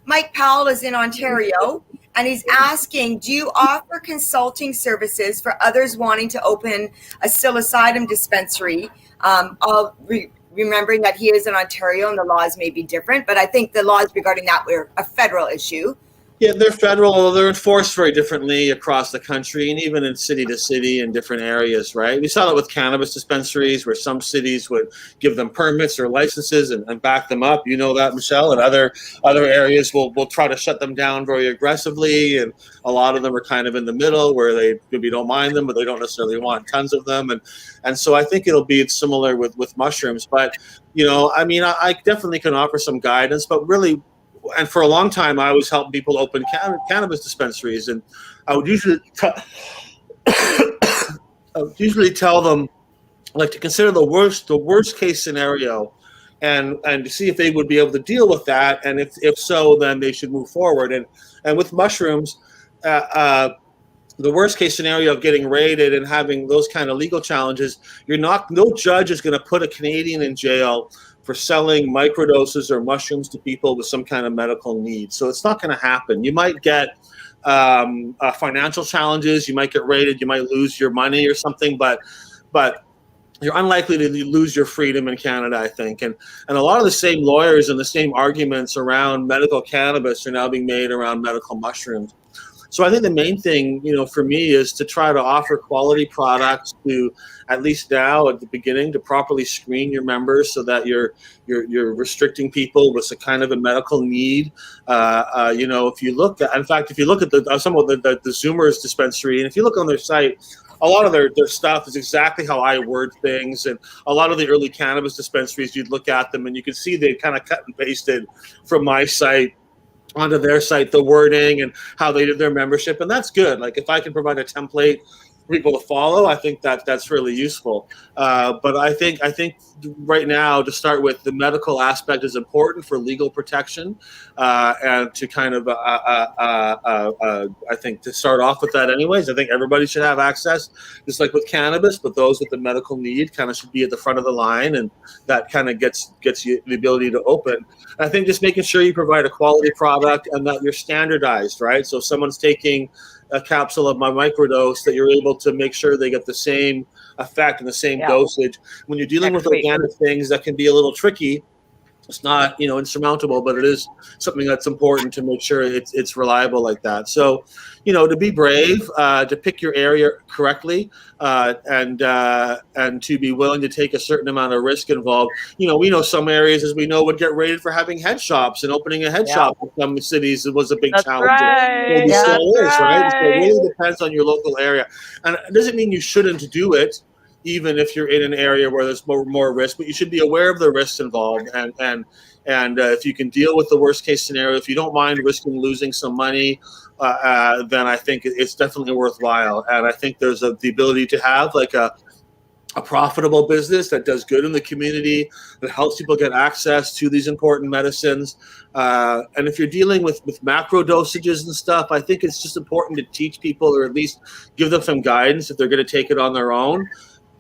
F: Mike Powell is in Ontario, And he's asking, do you offer consulting services for others wanting to open a psilocybin dispensary? Remembering that he is in Ontario and the laws may be different, but I think the laws regarding that were a federal issue.
G: Yeah, they're federal. They're enforced very differently across the country and even in city to city in different areas, right? We saw that with cannabis dispensaries where some cities would give them permits or licenses and back them up. You know that, Michelle, and other areas will try to shut them down very aggressively. And a lot of them are kind of in the middle where they maybe don't mind them, but they don't necessarily want tons of them. And so I think it'll be similar with mushrooms. But, you know, I mean, I definitely can offer some guidance, but really, and for a long time, I was helping people open cannabis dispensaries, and I would usually tell them, like, to consider the worst case scenario, and to see if they would be able to deal with that, and if so, then they should move forward. And with mushrooms, the worst case scenario of getting raided and having those kind of legal challenges, no judge is going to put a Canadian in jail for selling microdoses or mushrooms to people with some kind of medical need. So it's not going to happen. You might get financial challenges, you might get raided, you might lose your money or something, but you're unlikely to lose your freedom in Canada, I think. And a lot of the same lawyers and the same arguments around medical cannabis are now being made around medical mushrooms. So I think the main thing, you know, for me is to try to offer quality products, to at least now at the beginning to properly screen your members so that you're restricting people with a kind of a medical need. You know, if you look at, in fact, if you look at some of the Zoomers dispensary, and if you look on their site, a lot of their stuff is exactly how I word things. And a lot of the early cannabis dispensaries, you'd look at them and you could see they kind of cut and pasted from my site onto their site, the wording and how they did their membership. And that's good. Like, if I can provide a template for people to follow, I think that's really useful. But I think right now, to start with, the medical aspect is important for legal protection, and to kind of I think to start off with that anyways. I think everybody should have access, just like with cannabis, but those with the medical need kind of should be at the front of the line, and that kind of gets you the ability to open. I think just making sure you provide a quality product and that you're standardized, right? So if someone's taking a capsule of my microdose, that you're able to make sure they get the same effect and the same dosage. When you're dealing with organic things, that can be a little tricky. It's not, you know, insurmountable, but it is something that's important to make sure it's reliable like that. So, you know, to be brave, to pick your area correctly, and to be willing to take a certain amount of risk involved. You know, we know some areas, as we know, would get raided for having head shops, and opening a head shop in some cities was a big challenge. Maybe still is, right? So it really depends on your local area, and it doesn't mean you shouldn't do it, even if you're in an area where there's more risk, but you should be aware of the risks involved. And if you can deal with the worst case scenario, if you don't mind risking losing some money, then I think it's definitely worthwhile. And I think there's the ability to have like a profitable business that does good in the community, that helps people get access to these important medicines. And if you're dealing with macro dosages and stuff, I think it's just important to teach people, or at least give them some guidance if they're going to take it on their own.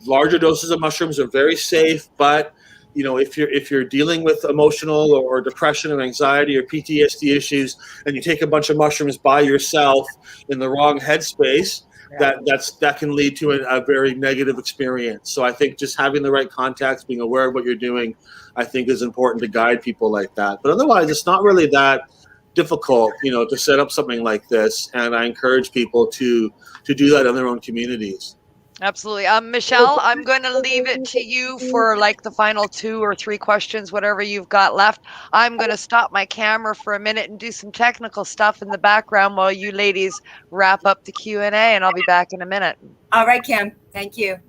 G: Larger doses of mushrooms are very safe, but you know, if you're dealing with emotional or depression or anxiety or PTSD issues, and you take a bunch of mushrooms by yourself in the wrong headspace, that can lead to a very negative experience. So I think just having the right contacts, being aware of what you're doing, I think is important to guide people like that. But otherwise, it's not really that difficult, you know, to set up something like this. And I encourage people to do that in their own communities.
D: Absolutely. Michelle, I'm going to leave it to you for like the final 2 or 3 questions, whatever you've got left. I'm going to stop my camera for a minute and do some technical stuff in the background while you ladies wrap up the Q&A, and I'll be back in a minute.
F: All right, Kim. Thank you.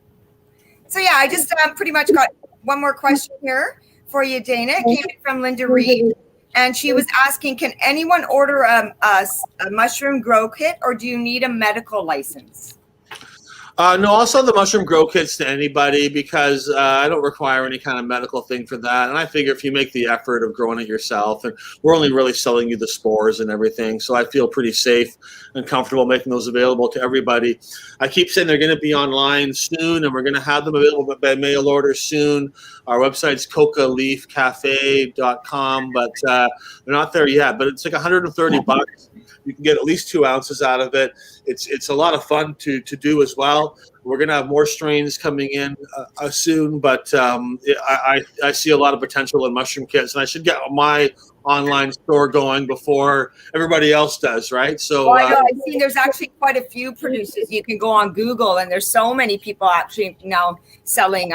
F: So yeah, I just pretty much got one more question here for you, Dana. It came in from Linda Reed, and she was asking, can anyone order a mushroom grow kit, or do you need a medical license?
G: No, I'll sell the mushroom grow kits to anybody because I don't require any kind of medical thing for that. And I figure if you make the effort of growing it yourself, and we're only really selling you the spores and everything, so I feel pretty safe and comfortable making those available to everybody. I keep saying they're going to be online soon, and we're going to have them available by mail order soon. Our website's cocaleafcafe.com, but they're not there yet. But it's like $130. You can get at least 2 ounces out of it. It's a lot of fun to do as well. We're going to have more strains coming in soon, but I see a lot of potential in mushroom kits, and I should get my online store going before everybody else does, right? So
F: well, I know, I've seen there's actually quite a few producers. You can go on Google, and there's so many people actually now selling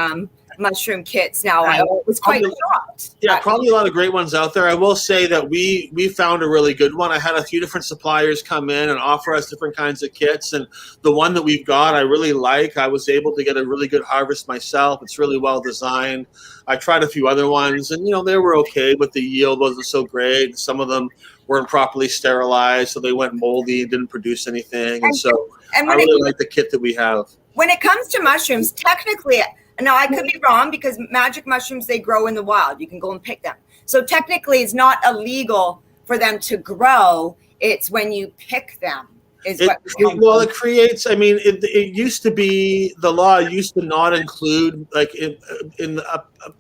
F: mushroom kits now. I was quite shocked.
G: Yeah, probably a lot of great ones out there. I will say that we found a really good one. I had a few different suppliers come in and offer us different kinds of kits, and the one that we've got I really like. I was able to get a really good harvest myself. It's really well designed. I tried a few other ones, and they were okay, but the yield wasn't so great. Some of them weren't properly sterilized, so they went moldy and didn't produce anything. And so I really like the kit that we have.
F: When it comes to mushrooms, technically, now I could be wrong because magic mushrooms, they grow in the wild. You can go and pick them. So technically it's not illegal for them to grow. It's when you pick them.
G: It creates, it used to be, the law used to not include, like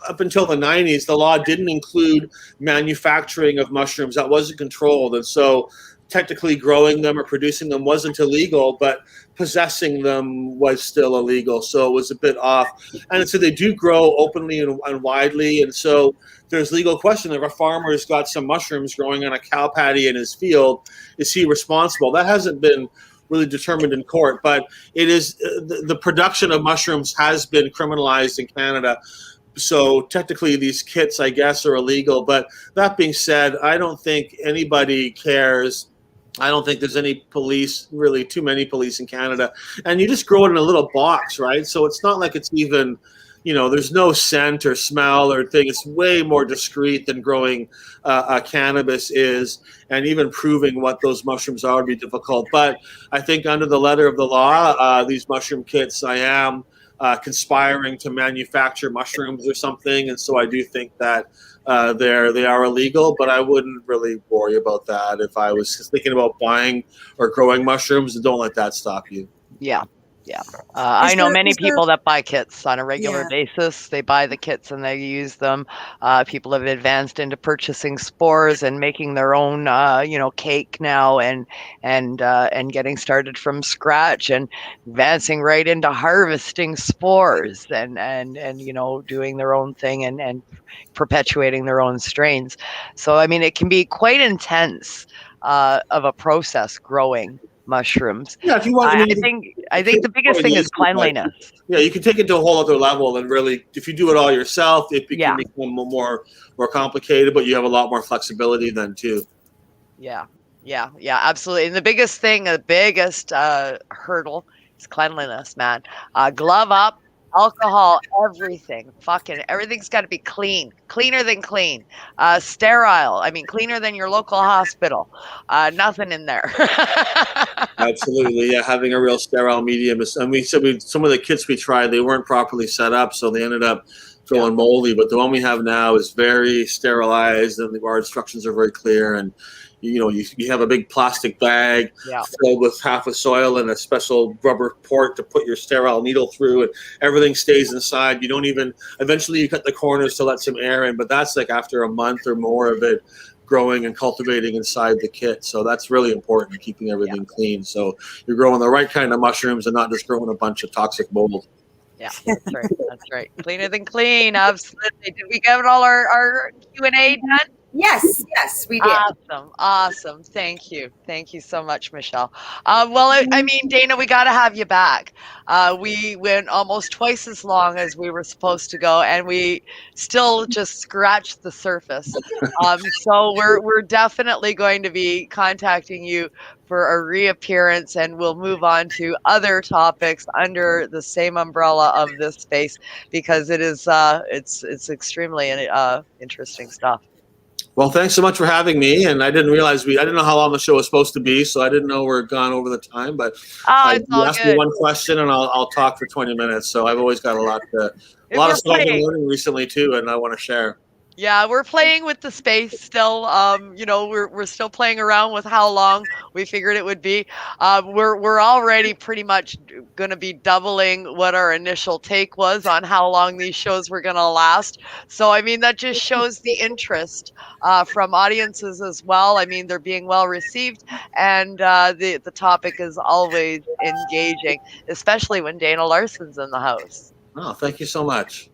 G: up until the 90s, the law didn't include manufacturing of mushrooms. That wasn't controlled. And so technically growing them or producing them wasn't illegal, but possessing them was still illegal. So it was a bit off. And so they do grow openly and widely. And so there's legal question. If a farmer's got some mushrooms growing on a cow patty in his field, is he responsible? That hasn't been really determined in court, but it is the production of mushrooms has been criminalized in Canada. So technically these kits, I guess, are illegal. But that being said, I don't think anybody cares. I don't think there's any police, really too many police in Canada. And you just grow it in a little box, right? So it's not like it's even, there's no scent or smell or thing. It's way more discreet than growing cannabis is. And even proving what those mushrooms are would be difficult. But I think under the letter of the law, these mushroom kits, I am conspiring to manufacture mushrooms or something. And so I do think that they are illegal, but I wouldn't really worry about that if I was just thinking about buying or growing mushrooms. Don't let that stop you.
D: Yeah. I know many people that buy kits on a regular basis. They buy the kits and they use them. People have advanced into purchasing spores and making their own, cake now, and getting started from scratch, and advancing right into harvesting spores and doing their own thing and perpetuating their own strains. So it can be quite intense of a process growing mushrooms.
G: Yeah, if you want,
D: I think the biggest thing is cleanliness.
G: Yeah, you can take it to a whole other level, and really, if you do it all yourself, it can become more complicated. But you have a lot more flexibility then too.
D: Yeah, absolutely. And the biggest hurdle is cleanliness, man. Glove up. Alcohol, everything, everything's got to be cleaner than clean, sterile. Cleaner than your local hospital. Nothing in there.
G: Absolutely, yeah. Having a real sterile medium is, and some of the kits we tried, they weren't properly set up, so they ended up going moldy. But the one we have now is very sterilized, and our instructions are very clear. And you have a big plastic bag filled with half of soil and a special rubber port to put your sterile needle through, and everything stays inside. You don't even, eventually you cut the corners to let some air in, but that's like after a month or more of it growing and cultivating inside the kit. So that's really important, keeping everything clean. So you're growing the right kind of mushrooms and not just growing a bunch of toxic mold.
D: Yeah, that's right. Cleaner than clean. Absolutely. Did we get all our Q&A done?
F: Yes, we did.
D: Awesome. Thank you so much, Michelle. Dana, we got to have you back. We went almost twice as long as we were supposed to go, and we still just scratched the surface. So we're definitely going to be contacting you for a reappearance, and we'll move on to other topics under the same umbrella of this space, because it is it's extremely interesting stuff.
G: Well, thanks so much for having me. And I didn't realize I didn't know how long the show was supposed to be, so I didn't know we're gone over the time. But
D: It's
G: you
D: all
G: asked me
D: good.
G: one question, and I'll talk for 20 minutes. So I've always got a lot of stuff I've been learning recently too, and I want to share.
D: Yeah, we're playing with the space still. We're still playing around with how long we figured it would be. We're already pretty much going to be doubling what our initial take was on how long these shows were going to last. So I mean that just shows the interest from audiences as well. I mean they're being well received, and the topic is always engaging, especially when Dana Larsen's in the house.
G: Oh, thank you so much.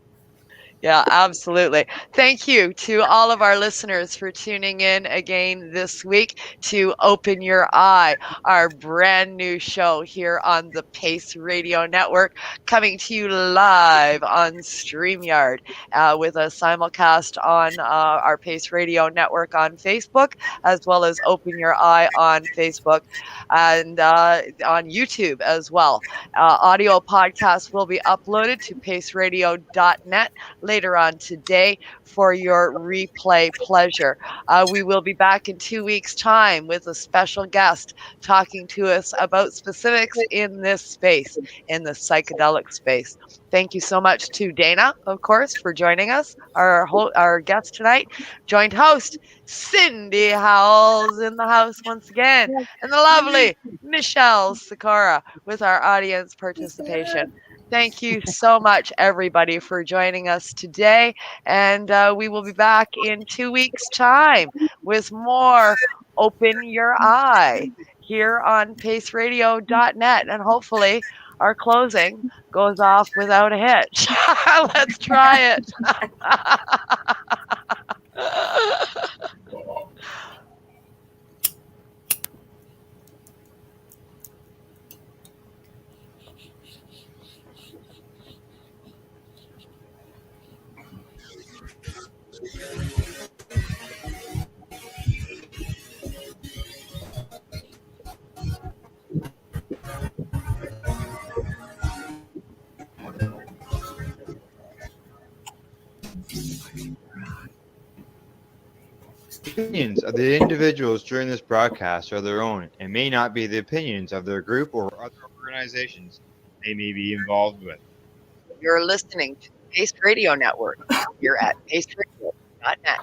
D: Yeah, absolutely. Thank you to all of our listeners for tuning in again this week to Open Your Eye, our brand new show here on the Pace Radio Network, coming to you live on StreamYard with a simulcast on our Pace Radio Network on Facebook, as well as Open Your Eye on Facebook and on YouTube as well. Audio podcasts will be uploaded to paceradio.net later on today for your replay pleasure. We will be back in 2 weeks' time with a special guest talking to us about specifics in this space, in the psychedelic space. Thank you so much to Dana, of course, for joining us, our guest tonight. Joint host, Cindy Howells in the house once again, and the lovely Michelle Sikora with our audience participation. Thank you so much, everybody, for joining us today. And we will be back in 2 weeks' time with more Open Your Eye here on paceradio.net. And hopefully our closing goes off without a hitch. Let's try it.
A: Opinions of the individuals during this broadcast are their own and may not be the opinions of their group or other organizations they may be involved with.
D: You're listening to Pace Radio Network here at paceradio.net.